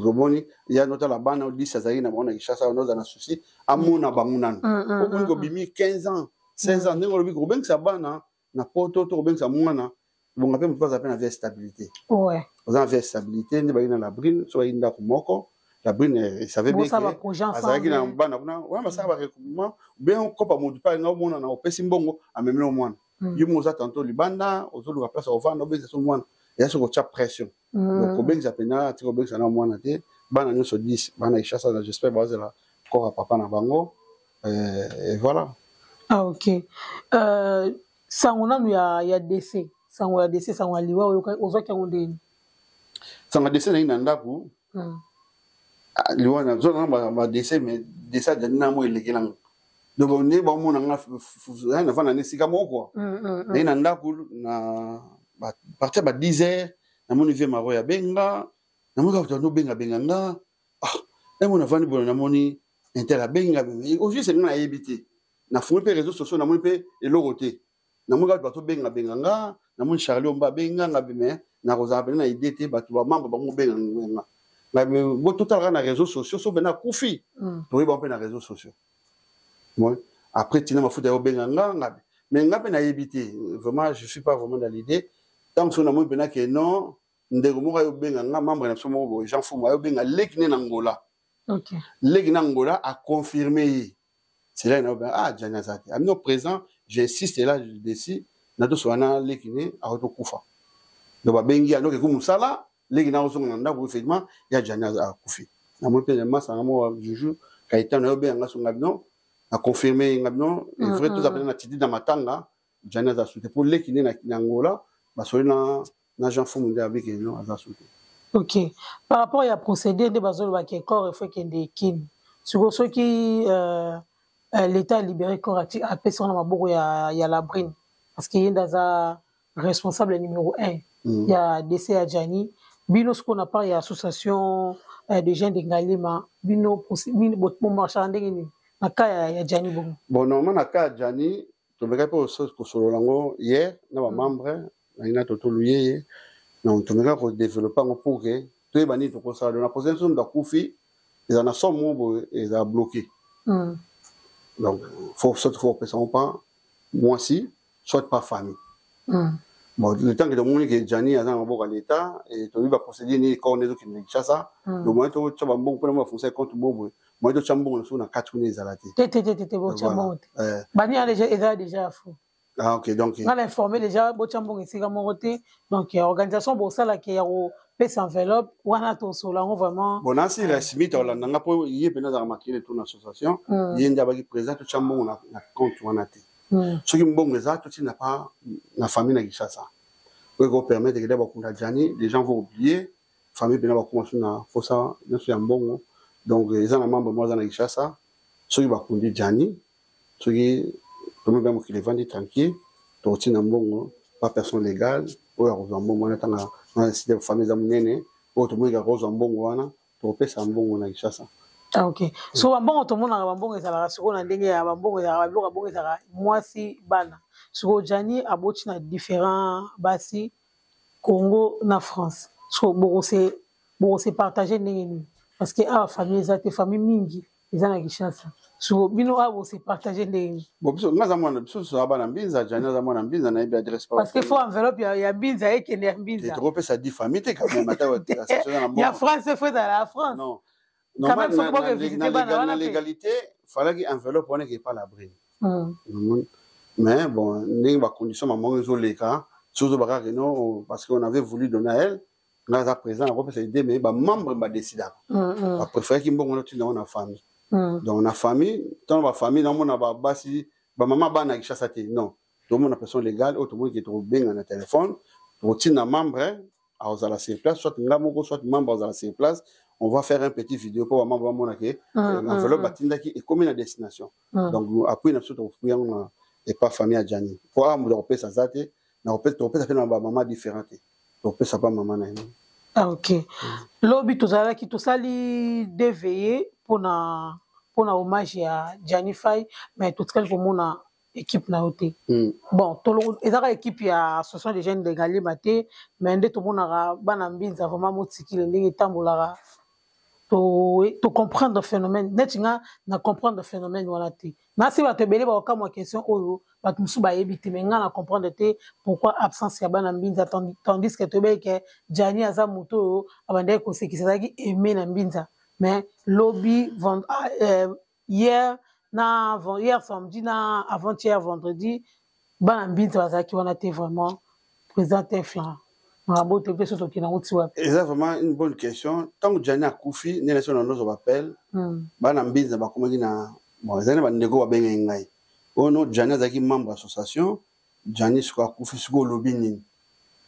il y a notamment la bana 10 azali na bona Kinshasa on a na souci amuna bangunana. Ko ko bimi 15 ans, 16 ans ngo lobi ko ben sa bana na poto to ben sa mwana. Bon après on peut appeler la stabilité. Ouais. On a une stabilité ni ba ina la brine so inda ko moko. La brune, il savait bien que ça va bien comme mon père non mon na opesi mbongo amemela omwana yimo za tanto libanda ozolu ka place ovanda obeza so mwana ya so ko cha pression donc obenza pena tiko benza na mwana te bana nyoso 10 bana Kinshasa j'espère bazela corps papa na bango et voilà. Ah OK. Sangona ya DC sango DC sango liwa ozoki ngondeni sango DC na ina ndaku liwana zona ba décès mais décès na mo elekelang donc on est bon mona nga na fana nesika moko na ina ndaku na ba partir ba 10h na moni vie maro ya benga na mo ka to benga nga na mona fani bona na moni intera benga aujourd'hui c'est na yebité na fumi pe réseaux sociaux na moni pe eloroté na mo ka to benga nga na moni Charlie Omba benga nga bime na roza na idée te ba to ba membre ba mo benga nga. Mais tout à l'heure, les réseaux sociaux sont bien couffés. Pour les réseaux sociaux. Après, tu n'as pas foutu au Benganga. Mais on a évité. Vraiment, je ne suis pas vraiment dans l'idée. Tant que nous avons que non, nous avons Benganga, membre de Jean Fouma, nous avons l'Egné Angola. L'Egné Angola a confirmé. C'est là que nous avons Djanazati. À nos présents, j'insiste là, je décide, nous avons l'Egné à Rotokoufa. Donc, Bengi, nous avons Moussala. Les gens qui ont effectivement, il y a Jana à Koufi. À mon pays, moi, ça a moi, Juju, Kaïtan, a confirmé, et vrai, tout ça, on a dit dans ma tanga, Jana a sauté. Pour les qui sont en Angola, parce que na Jean Fou avec nous, a sauté. OK. Par rapport à la procédure de Bazol qui est corps, il faut qu'il y ait des kin. Sur ceux qui, l'État a libéré corps, a fait son amour, il y a la brine. Parce qu'il y a un responsable numéro 1. Il y a DC à Djani. Bino, ce qu'on appelle l'association des gens de Ngalema, Bino, bon marchand de Naka ya Djani bon. Bon, normalement, Naka Djani, tu me rappelles aussi que sur l'ango hier, nous membre, nous avons tout lié, nous avons développé un pour que tout est banni tout ça. On a posé une somme de Koufi, ils en ont somme membre, ils ont bloqué. Donc, faut pas, moi aussi, soit pas famille. Bon, le temps que le monde qui Djani a un l'État et tu vas procéder ni quand on est qui Kinshasa, le moment où tu vas bon pour moi foncer contre moi, moi de chambon sur na 4 minutes à la tête. T'es bon chambon. Bani a déjà fou. Ah OK donc on a informé déjà bon chambon ici comme côté donc organisation bon ça là qui a au pèse enveloppe ou on a ton solo vraiment. Bon ainsi la smith on n'a pas y pena za remarquer toute l'association, il y a ndaba qui présente chambon na compte on a té. Ce qui me ça tout n'a pas la famille na Kinshasa. Pour qu'on permette que d'abord qu'on a Djani, les gens vont oublier famille bien va commencer na fossa bien sûr un bon donc les gens membres moi dans Kinshasa ceux qui va conduire Djani ceux qui comme même qui les vendent tranquille tout na bon pas personne légale ou à bon moi dans la famille zamunene ou tout le monde a rose en bon wana pour pesa bon na Kinshasa. Ah OK. So bambongo to mona bambongo ezala siko na ndenge ya bambongo ezala biloko bambongo ezala mwasi bana. So Djani aboti na différents basi Congo na France. So boko se partager ndenge ni. parce que ah famille eza te famille mingi eza na Kinshasa so bino ah se partager ndenge bon biso ngaza mwana biso so abana mbinza jana za mwana mbinza na ibi adresse parce que faut enveloppe ya mbinza ekende ya mbinza trop pesa 10 famille te quand même ata ya France faut dans la France non quand même faut pas visiter bana la légalité fallait que enveloppe on est pas l'abri mais bon ndenge ba condition maman zo leka surtout baka non parce qu'on avait voulu donner à elle là à présent on peut s'aider mais ba membre ba décider ba préférer ki mbongo tu dans la famille donc na famille dans la famille dans mon ba basi ba maman ba na Kinshasa te non tout le monde a personne légale tout le monde qui trouve bien na téléphone routine na membre à la sur place soit ngamoko soit membre à la sur place on va faire un petit vidéo pour membre mona ke enveloppe batinda qui est comme une destination donc après na surtout pour et pas famille à Jani pour am de ça zate na opé ça fait na maman différente opé ça pas maman na ah ok lobi tozala ki tosali déveillé pour na hommage à Jani Faye mais tout ce pour mona équipe na hoté bon tolo ezaka équipe ya association des jeunes de Gali maté mais ndé to mona bana mbinza vraiment motikile ndenge tambolara to comprendre le phénomène netinga na comprendre le phénomène wala te na si ba te belé ba ka question oyo ba musu ba yebiti mais nga na comprendre te pourquoi absence ya bana mbinza tandis que to be que Jani aza moto abande ko sekisa ki aimer na mbinza mais lobby hier samedi na avant-hier vendredi bana mbinza bazaki wana te vraiment présenté flan. C'est vraiment une bonne question. Tant que Jani a Koufi, nous sommes dans nos appels. Bana mbinza ba komaki na bon ezana ba ndeko ba benga ngai. Ono Jani azaki membre association, Jani siko Koufi siko lobby nini.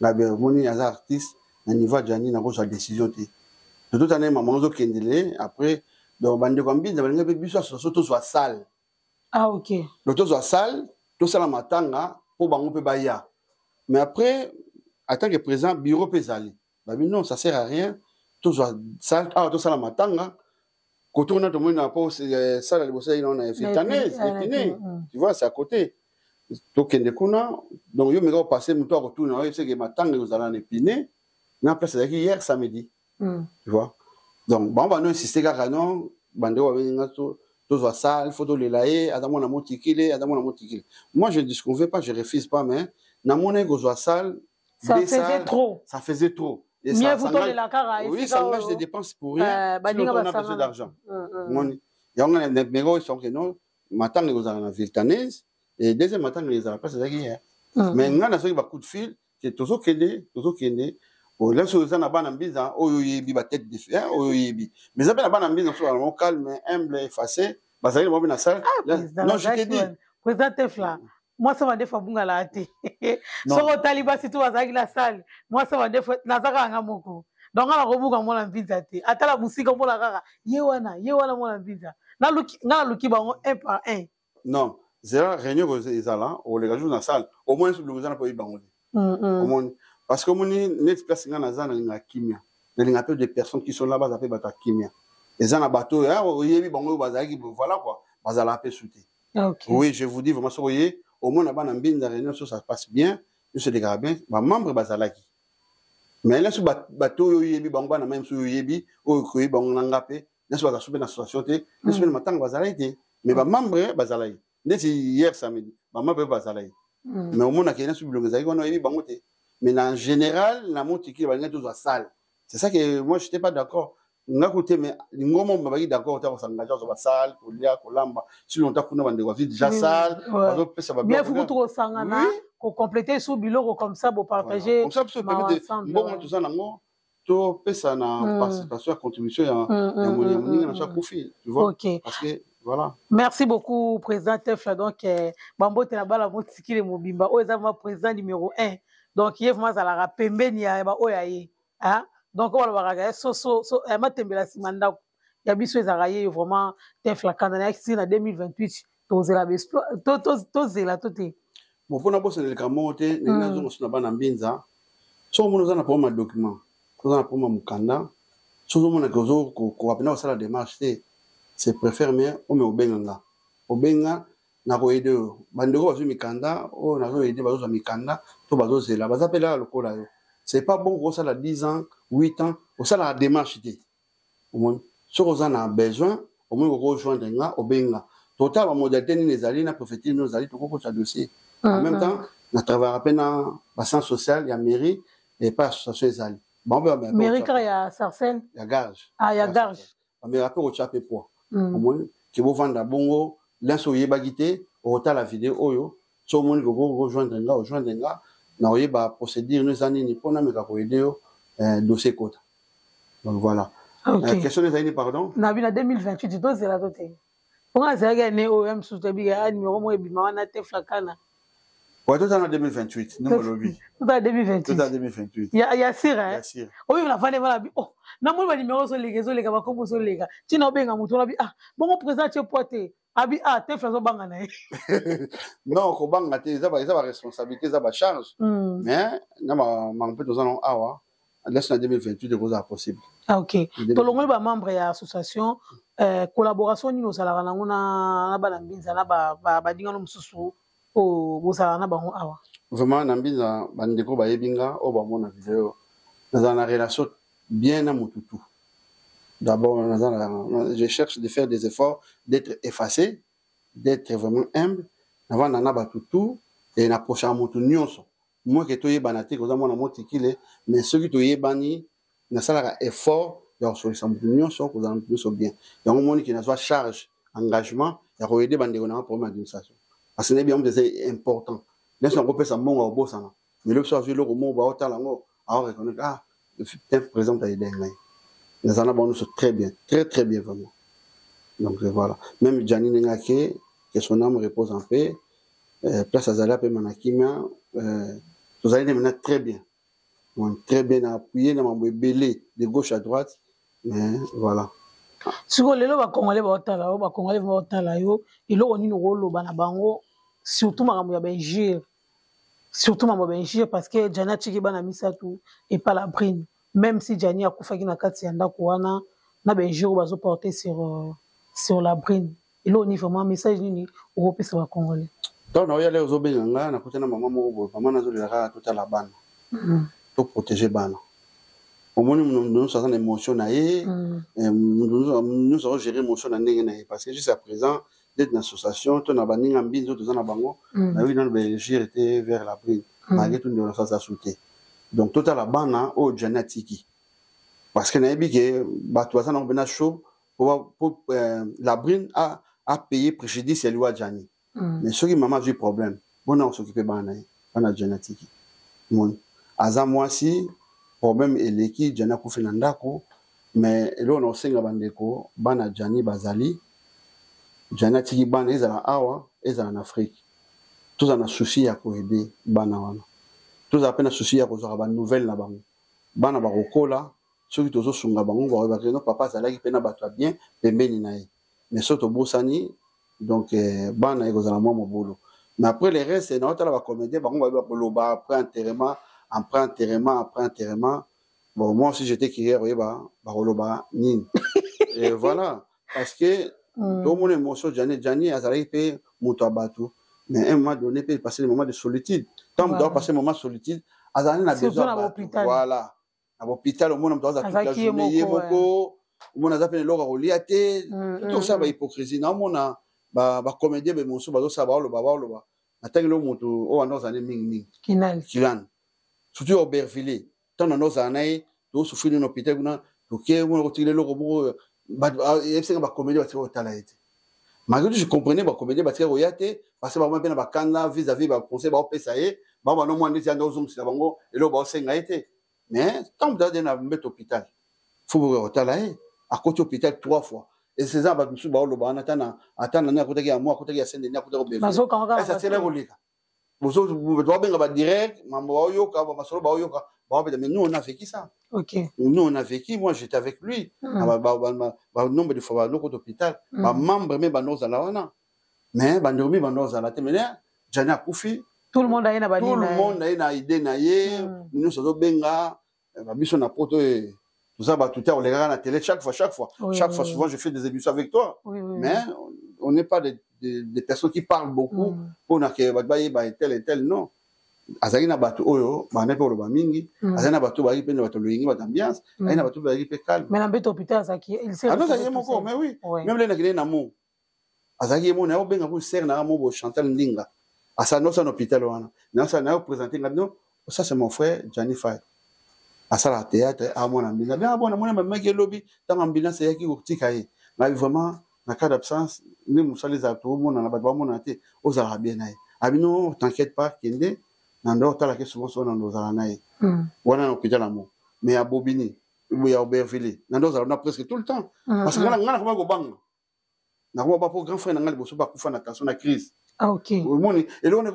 Na be moni as artiste, na niveau Jani na ko sa décision te. De toute année maman zo kendele après donc ba ndeko mbinza ba ngabe biso association to soit salle. Ah OK. Donc to soit salle, to sala matanga pour bango pe baya. Mais après en tant que président bureau pesali non ça sert à rien tout ça tout ça la matanga côté on a tout le monde pas ça la bosser on a Vitanaise tu vois c'est à côté donc donc yo me go passer mon tour retourner c'est que matanga vous allez en épiné na place hier samedi tu vois donc bon va nous insister car non bande wa venga tout ça sale photo les laé adamo na motikile moi je ne disconvais pas je refuse pas mais na mon go so sale ça faisait trop. Ça faisait trop. Et mieux vous donner la cara. Oui, ça engage des dépenses pour rien. Sinon, on a besoin d'argent. Il y a des mégots qui sont que non. Maintenant, ils ont la Viltanaise. Et deuxième matin, ils ont la place de hier. Mais il y a un coup de fil. C'est toujours qu'il est. Bon, là, sur les anabans, oh, il y a tête de fer, oh, il mais ça, la banane, on soit calme, humble, effacé. Bah, ça y est, on va dans la salle. Non, je t'ai dit. Président Tefla. Moi, ça va des fois bunga la ate. So au Taliban, si tu vas à la salle, moi, ça va des fois nazaka ngamoko. Donc, on a rebuga mon envisa te. Ata la musique on la rara. Yewana mon envisa. Na luki bango un par un. Non, c'est la réunion que ils allaient, ou les gars jouent dans la salle. Au moins, le gouvernement peut y bango. Au moins, parce que mon n'express nga na zana linga kimia. Les appels des personnes qui sont là-bas appellent bata kimia. Les zana bateau, ah, yebi bango bazaki, voilà quoi. Bazala appel souté. Oui, je vous dis vraiment, soyez. Au moins, on a une réunion, ça se passe bien, nous se dégrade bien, les membres bazalaki. Mais là, si bateau yebi bangba na même sur yebi, ou koyi bangangapé, là si bazasube na association té, là si matin bazalaki. Mais les membres bazalaki. Dès hier samedi, les membres bazalaki. Mais au moins, on a quelqu'un sur le bazalaki, on a yebi bangoté. Mais en général, la montre qui va venir tous à salle. C'est ça que moi, je n'étais pas d'accord. N'écoutez, mais nous sommes d'accord, on s'engage sur la salle, pour lire, pour l'amba. Si longtemps qu'on a déjà salle, ça va bien. Mais vous trouvez ça, pour compléter ce bilan comme ça, pour partager. Comme ça, ça permet de. Bon, tout ça, tout ça, participation, contribution, il y a un profil. Tu vois? Ok. Parce que, voilà. Merci beaucoup, Président Tefla. Donc, Bambo Tenaba, la Montiki, le Mobimba, oh, ils ont président numéro 1. Donc, il y a vraiment la rapembe, ni à Oyaye. Donc, on va regarder, ma tembela simanda, il y a biso ezaraye vraiment Tefla Canada qui en 2028, tozela besto, tozela toté. Bon, pour n'avoir le camote, les gens sont là-bas en Binza. So nous avons pas mal documents, nous avons pas mal mukanda. So nous avons qu'on appelle ça la démarche, c'est préféré mais on met au benga, na ko aider. Bandeko bazu mikanda, on a aider bazu mikanda, to bazu zela, bazu appelle là le cola. C'est pas bon qu'on ça la 10 ans, 8 ans, on ça la démarche. Si vous en avez besoin, au moins vous rejoindre au benga. Total, la modalité ni les alliés, la prophétie nos alliés, tout le dossier. En même temps, on travaille à peine dans le centre social, il y a mairie et pas association des alliés. Mairie, il y a Sarcelles. Il y a Garge. Ah, il y a Garge. Mais rappelle au Tchapé poids. Au moins, qui vous vendent à bongo, l'insoyé bagité, au retard la vidéo, oyo, tout le monde vous rejoindre là, rejoindre là, n'a pas procédure, nous années, ni pour nous, mais aider dossier côté. Donc voilà. Question des années, pardon. Na bien 2028, tu dois dire la totale. Pour moi, c'est gagné OM sous tes billets, numéro moi et bima na te flakana. Ouais, tout en 2028, nous le lobby. Tout en 2028. Tout en 2028. Il y a sire, hein. Il y a sire. Oui, la fane voilà. Oh, na moi numéro sur les réseaux, les gars, comme sur les gars. Tu n'as pas un mouton là, ah, bon, on présente tu poité. Abi ah, te flazo bangana. Non, ko banga te, ça va responsabilité, ça va charge. Mais na ma peut dans un awa. Laisse en 2028 de causes possible. Ah ok. Tout le monde va membre de l'association collaboration ni osala na ngona na bana mbinza na ba dinga no mususu o bosala na bango awa. Vraiment na mbinza bandeko ba yebinga o ba mona vidéo. Dans une relation bien à mututu. D'abord je cherche de faire des efforts d'être effacé, d'être vraiment humble avant na ba tutu et na prochain mutu nyonso. Moi que tu yebana te koza mona motikile mais ceux qui tu yebani na sala effort ya solution nyonso koza nyonso bien. Donc moni qui na soit charge engagement ya ko aider bandeko na pour administration. Parce que c'est bien c'est important. Laisse on peut ça monga au boss na. Mais le soir je le mo ba otala ngo a reconnaître ah le présent à aider ngai. Nous en avons très bien, très bien vraiment. Donc voilà. Même Gianni Ngake que son âme repose en paix. Place à Zala pe manakima vous allez maintenant très bien. Très bien appuyé dans mon belé de gauche à droite. Mais voilà. Si vous voulez, les Congolais vont otala yo, ils ont une rôle bana bango, surtout makambo ya Belgique. Surtout makambo ya Belgique parce que Jana Chiki bana misatu et pas la brine. Même si Jani a kufaki na kati ya ndako wana na Belgique bazo porter sur la brine. Ils ont vraiment un message nini européen sur les Congolais. Donc, on y a les obéissants, na côté na maman mo maman na zo la tout à la bana. Pour protéger bana. Au moins nous sommes en émotion naé, nous avons géré émotion naé parce que jusqu'à présent d'être dans l'association, tout na bani ngambi zo dans na bango, na oui dans le Belgique était vers la brune. Malgré tout nous ça sauté. Donc tout à la bana au Janatiki. Parce que na bi que bato ça na bena chaud pour la brune a payé préjudice à lui Jani. Mais ceux qui maman a eu problème, bon on s'occuper bana bana Janatiki. Mon aza moi si problème eleki Jana kufi na ndako mais là on senga bandeko bana Jani bazali Janatiki bana ezala awa ezala en Afrique. Tous en a souci à ko aider bana wana. Tous à peine souci à cause de la nouvelle là bango bana ba kokola ceux qui tozo sunga bango ba que non papa ça là qui pena batwa bien pembeni nae mais soto bosani donc bana eko za moi mobolo mais après les restes c'est notre la comédie bango ba koloba après enterrement bon moi si j'étais crier ba koloba nin et voilà parce que tout mon émotion Jani azali pe muto abatu mais à un moment donné peut passer des moments de solitude. Tant que doit passer des moments de solitude, azali na besoin voilà. À l'hôpital au monde on doit toute la journée beaucoup. Au monde azapene loka oliate. Tout ça ba hypocrisie. Na mona ba comédien be monso ba zo sa ba lo. Atang lo moto o ando zane ming. Kinal. Surtout au Aubervilliers. Tant on zanae do souffrir dans l'hôpital kuna to ke mo retirer lo ko ba yebsenga ba comédien ba tiro talaite. Malgré tout, je comprenais que comédien battre royate parce que moi bien ba kanda vis-à-vis ba conseil ba pesaye ba non moi ndisi ando zoom si bango et lo ba senga été mais tant que dans un hôpital faut vous retalaye à côté hôpital 3 fois et ces gens ba musu ba lo ba natana atana na côté ya moi côté ya sende na côté ko bébé ça c'est la rolika vous doit bien ba direct mambo ba yoka ba masolo ba yoka mais nous on a vécu ça. OK. Nous on a vécu, moi j'étais avec lui. Nombre de fois dans l'hôpital, membre même banoza la wana. Mais bandormi banoza la temena, Jana Koufi. Tout le monde a une idée na ye, nous sommes benga, biso na poto tout ça tout à on les regarde à la télé chaque fois. Chaque fois souvent je fais des émissions avec toi. Mais on n'est pas des personnes qui parlent beaucoup pour na que tel et tel non. azali na bato oyo bana pe oloba mingi azali na bato baki pe na bato loyingi bato ambiance azali na bato baki pe calme mais na mbeto hôpital azaki il sait non ça y est moko mais oui même les nakine na mo azaki mo na obenga pour ser na mo bo Chantal Ndinga asa no sa na hôpital wana na sa na présenter ngabino ça c'est mon frère Johnny Faye asa la théâtre à mon ambulance bien bon mon mec lobby dans ambulance yaki kotika ye mais vraiment na cas d'absence ni musali za to mo na ba mo na te ozala bien naye abino t'inquiète pas kende nando tala ke souvent so nando zala naye wana na hôpital amo mais à Bobini ou ya Aubervilliers nando zala na presque tout le temps parce que ngana ko ba banga na ko ba pour grand frère ngali boso ba kufa na tension na crise ah ok moni et là on est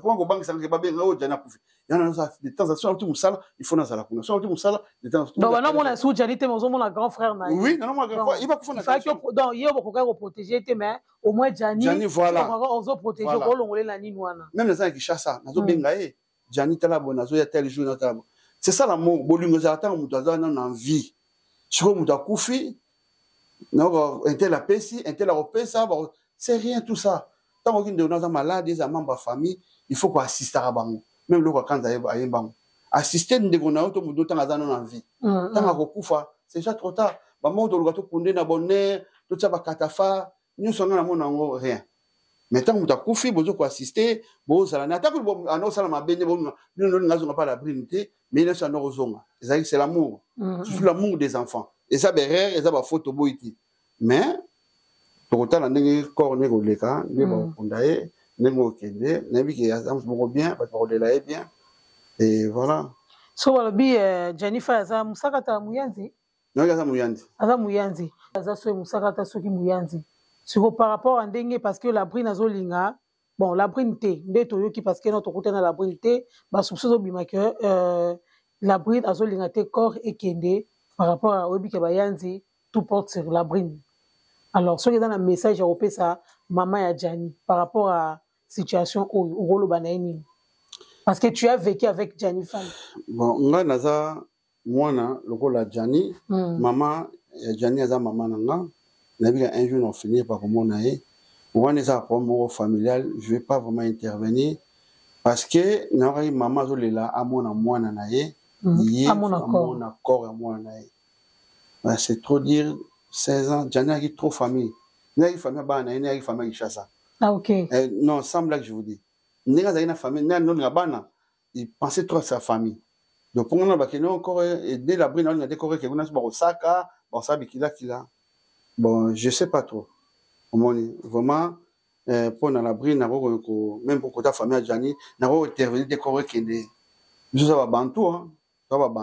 comme ko banga ça ke ba benga o jana kufi yana ça de temps en temps tout musala il faut na zala kuna so tout musala de temps donc non mon sou janité mais on a grand frère na oui non mon grand frère il va kufa na tension donc il va ko protéger mais au moins Jani voilà on va protéger ko longolé na nini wana même les gens qui chassent nazo benga e Jani tala bona zo ya tel jour na tala c'est ça l'amour bolingo za ta mutu za na envie siko mutu akufi non intel la pesi intel la opesa c'est rien tout ça tant qu'on est dans un malade des membres de famille il faut qu'on assiste à bango même le quand aye bango assister de gona auto mutu tant za na envie tant ko kufa c'est déjà trop tard ba mo to lugato kunde na bonne to tsa katafa nous sommes na mona ngo rien mais tant mutu akufi bozo ko assister bozala na ta ko ano sala mabende bo nous ngazo pas la brinité mais il s'en rozonga c'est l'amour c'est l'amour des enfants et ça berrer et ça ba photo boiti mais pour autant la ndenge corps ne ko leka ne ba kundaye ne ngo kende ne bi ke azam moko bien ba ko de la bien et voilà so wala bi Jennifer aza musakata muyanzi non aza muyanzi aza so musakata soki muyanzi sur par rapport à ndenge parce que la brine azolinga bon la brine té ndeto yoki parce que notre côté na la brine té ba soupçon bima que la brine azolinga té corps et kende par rapport à obi ke bayanzi tout porte sur la brine. Alors, ce qui est dans le message européen, ça, maman et Jani, par rapport à situation au rôle banaini. Parce que tu as vécu avec Jani Fan. Bon, nga naza mwana lokola Jani, maman Jani aza maman nanga, nabi un jour on finit par comment nae. Ouane ça pour familial, je vais pas vraiment intervenir parce que nari maman zolela amona mwana nae, amona corps amona nae. C'est trop dire 16 ans, Jani a trop famille. Il y a une famille bana, il y a une famille qui chasse. Ah ok. Non, sans blague je vous dis. Il y a une famille, il pensait trop à sa famille. Donc pour nous, il y a encore dès la brine, il y a décoré qu'il y a un Saka, bon ça bikila kila. Bon, je sais pas trop. Vraiment pour la brine, même pour ta famille Jani, n'a pas intervenu décoré qu'il est. Ça va bantu hein.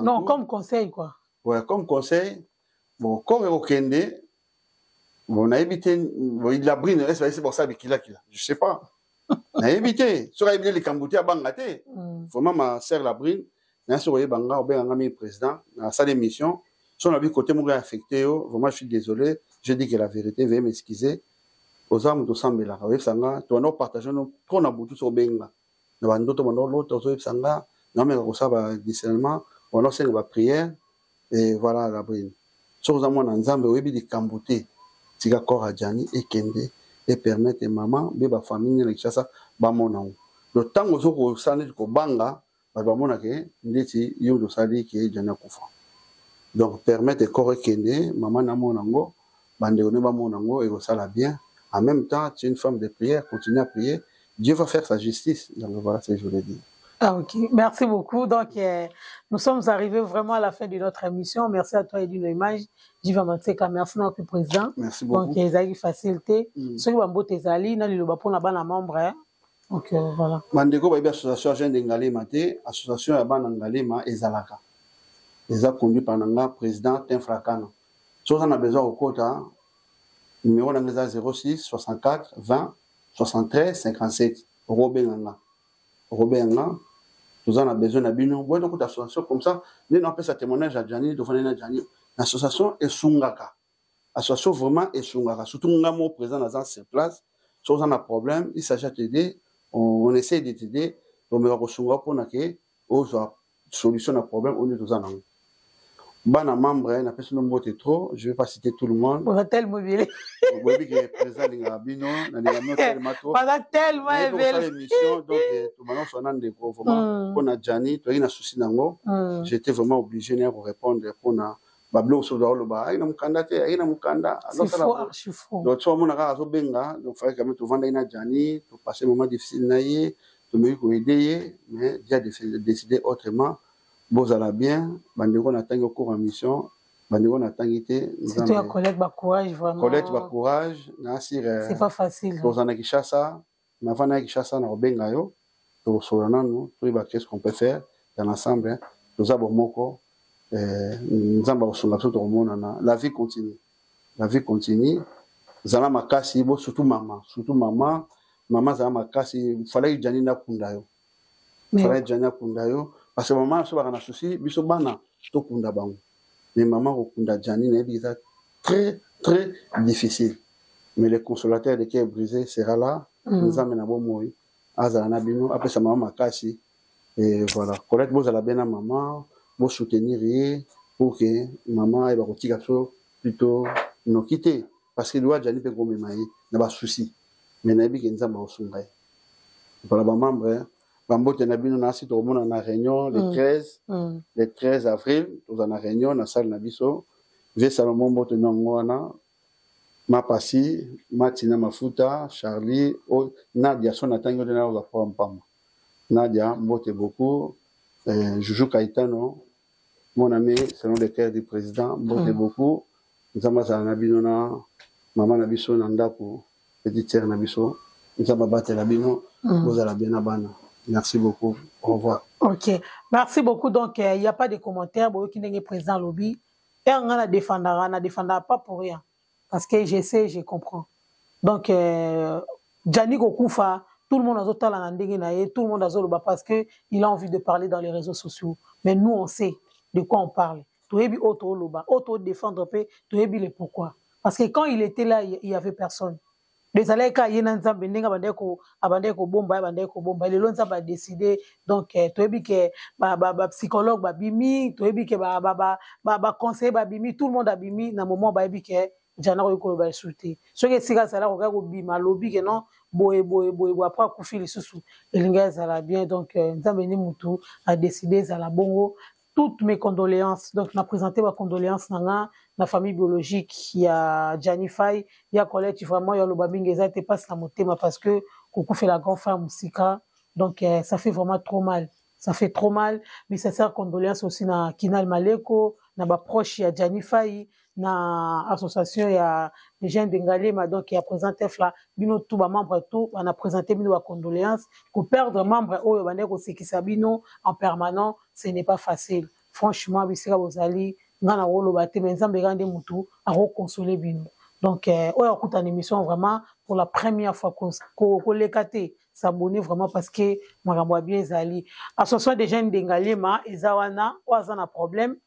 Non, comme conseil quoi. Ouais, comme conseil. Bon, corps au kende, bon, on a évité, bon, il a brine, c'est pour ça avec qui là, je sais pas. On a évité, sur évité les Camboutis à Bangate. Vraiment, ma sœur la brine, n'a sur les Banga, ou bien un ami président, dans sa démission, si on a vu côté mon gars affecté, vraiment, je suis désolé, je dis que la vérité, veuillez m'excuser. Aux âmes, tout semble là, avec Sanga, tu vas nous partager, trop on a beaucoup sur Benga. Nous avons d'autres, l'autre, Sanga, non, mais on va discernement, on a aussi une prière, et voilà la brine. Sur un monde ensemble, oui, des Camboutis, tika corps à Jani et Kende, et permettre maman, bébé famille, les chassa, bamonao. Le temps où on s'en est au banga, bamona ke, ndeti yodo sali qui est Jana Koufa. Donc permettre corps Kende, maman namonango, bandéone bamonango, et ça la bien. En même temps, tu es une femme de prière, continue à prier. Dieu va faire sa justice. Donc voilà ce que je voulais dire. Ah ok, merci beaucoup. Donc nous sommes arrivés vraiment à la fin de notre émission. Merci à toi Edino Image. Jivamateka, merci notre président. Merci beaucoup. Donc ils ont facilité. Ceux qui ont été allés, dans le bapon là-bas, la membre. Donc voilà. Mandeko ba association jeune de Ngalema te, association ya bana Ngalema ezalaka. Les a conduit par nanga président Tinfrakana. Si on a besoin au quota, numéro d'Angleterre 06 64 20 73 57. Robin Nanga. Nous en avons besoin d'abino. Bon, donc, d'association comme ça, nous avons fait ce témoignage à Jani, de Fanena Jani. L'association est Sungaka. L'association vraiment est Sungaka. Surtout, nous avons présent dans cette place. Si on a un problème, il s'agit de t'aider. On essaie de t'aider. On va Sungaka pour que on ait une solution à problème. On est tous en anglais. Bana membre, n'a pas son nom trop, je vais pas citer tout le monde. On va tellement bien. Oui, qui est présent l'ingabino, n'ingabino tellement trop. Pendant tellement belle émission, donc tout maintenant on a des gros vraiment. On a Gianni, toi il a souci nango. J'étais vraiment obligé de répondre pour na bablo sur le bas. Il a mon candidat, il a mon candidat. C'est faux, archi faux. Donc tu vois mon agara zo benga, donc fallait quand même tout vendre ina Gianni, tout passer un moment difficile naïe, tout me ko aider, mais j'ai décidé autrement. Bon, ça va bien, bandeko na tangi au cours en mission. Bandeko na tangi te. C'est toi Colette ba courage vraiment. Colette ba courage, na sir. C'est pas facile. Dans un Kishasa, na vana Kishasa na obenga yo, to solana nous, tout ba qu'est-ce qu'on peut faire dans l'ensemble, nous avons moko, nous avons sur tout le monde na la vie continue. La vie continue. Zala makasi bo surtout maman zala makasi, fallait Gianni na kunda yo. Fallait Gianni na kunda yo. Parce que maman, si on a un souci, biso bana, to kunda bango. Mais maman, au kunda Gianni, c'est très, très difficile. Mais le consolateur de cœur brisé sera là, nous amène à bon moyen. Azana bino, après sa maman makasi. Et voilà. Colette, vous allez bien à maman, vous soutenir pour que maman, elle va retirer plutôt nous quitter. Parce que doit Gianni peut gommer maï, n'a pas de souci. Mais n'a pas de souci. Voilà, maman, Bambote Nabino Nasi, tout le monde en a réunion le 13 avril, tout en a réunion, dans la salle Nabiso. J'ai Salomon Bote Nongwana, ma passi, Matina Mafuta, Charlie, Nadia, son attention de la Pam. Nadia, Bote beaucoup, Joujou Kaitano, mon ami, selon le cœur du président, Bote beaucoup, Nzamasa Nabino, Maman Nabiso, Nandapo, Petit Tier Nabiso, Nzamabate Nabino, vous allez bien à Bana. Merci beaucoup. Au revoir. Ok. Merci beaucoup. Donc, il n'y a pas de commentaires. Qui n'est présent au lobby. Et on ne défendra pas pour rien. Parce que je sais, je comprends. Donc, Gianni Gokoufa, tout le monde a tout le monde a zoloba parce qu'il a envie de parler dans les réseaux sociaux. Mais nous, on sait de quoi on parle. Tu es auto loba, auto défendre, tu es le pourquoi. Parce que quand il était là, il n'y avait personne. Les aleka yena nzambe ndinga bandeko bomba le lonza ba décider donc toyebi ke ba psychologue ba bimi toyebi ke ba conseiller ba bimi tout le monde a bimi na moment ba yebi ke jana ko yokolo ba insulter ce que sika sala ko ko bima lobi ke non boye après kufi lisusu elinga zala bien donc nzambe ni mutu a décidé zala bongo. Toutes mes condoléances. Donc, on a présenté ma condoléance dans la famille biologique. Il y a Gianni Faye, il y a Colette, vraiment, il y a le babing, ils n'étaient pas sur mon thème parce que Coucou fait la grande femme Sika. Donc, ça fait vraiment trop mal. Ça fait trop mal. Mais ça sert condoléances aussi dans Kinal Maleko, dans ma proche, il y a Gianni Faye, dans l'association, il y a les jeunes d'Engalema, donc il y a présenté là, bino tout ba membre tout, on a présenté bino ba condoléances, que perdre membre oh yobane ko sekisabino en permanent, ce n'est pas facile. Franchement, bisika bozali, ngana wolo bate menzambe gande mutu a reconsoler bino. Donc on écoute une émission vraiment pour la première fois qu'on l'écate s'abonner vraiment parce que makambo bien zali. Association des jeunes d'Engalema ezawana oazana problème.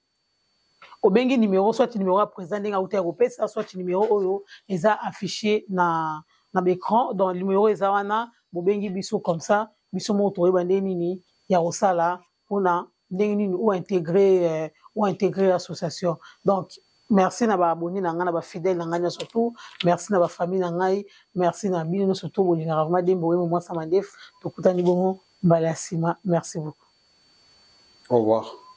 Au bengi numéro soit numéro présent dans l'autre soit numéro oyo eza affiché na l'écran dans le numéro ezawana au bengi biso comme ça biso moto ebande nini ya osala pona ndenge ou intégrer l'association. Donc merci na ba abonné na ngana ba fidèle na ngana surtout merci na ba famille na ngai merci na bino surtout bolinga vraiment dembo moi ça mandef to kutani bongo mbala sima merci beaucoup. Au revoir.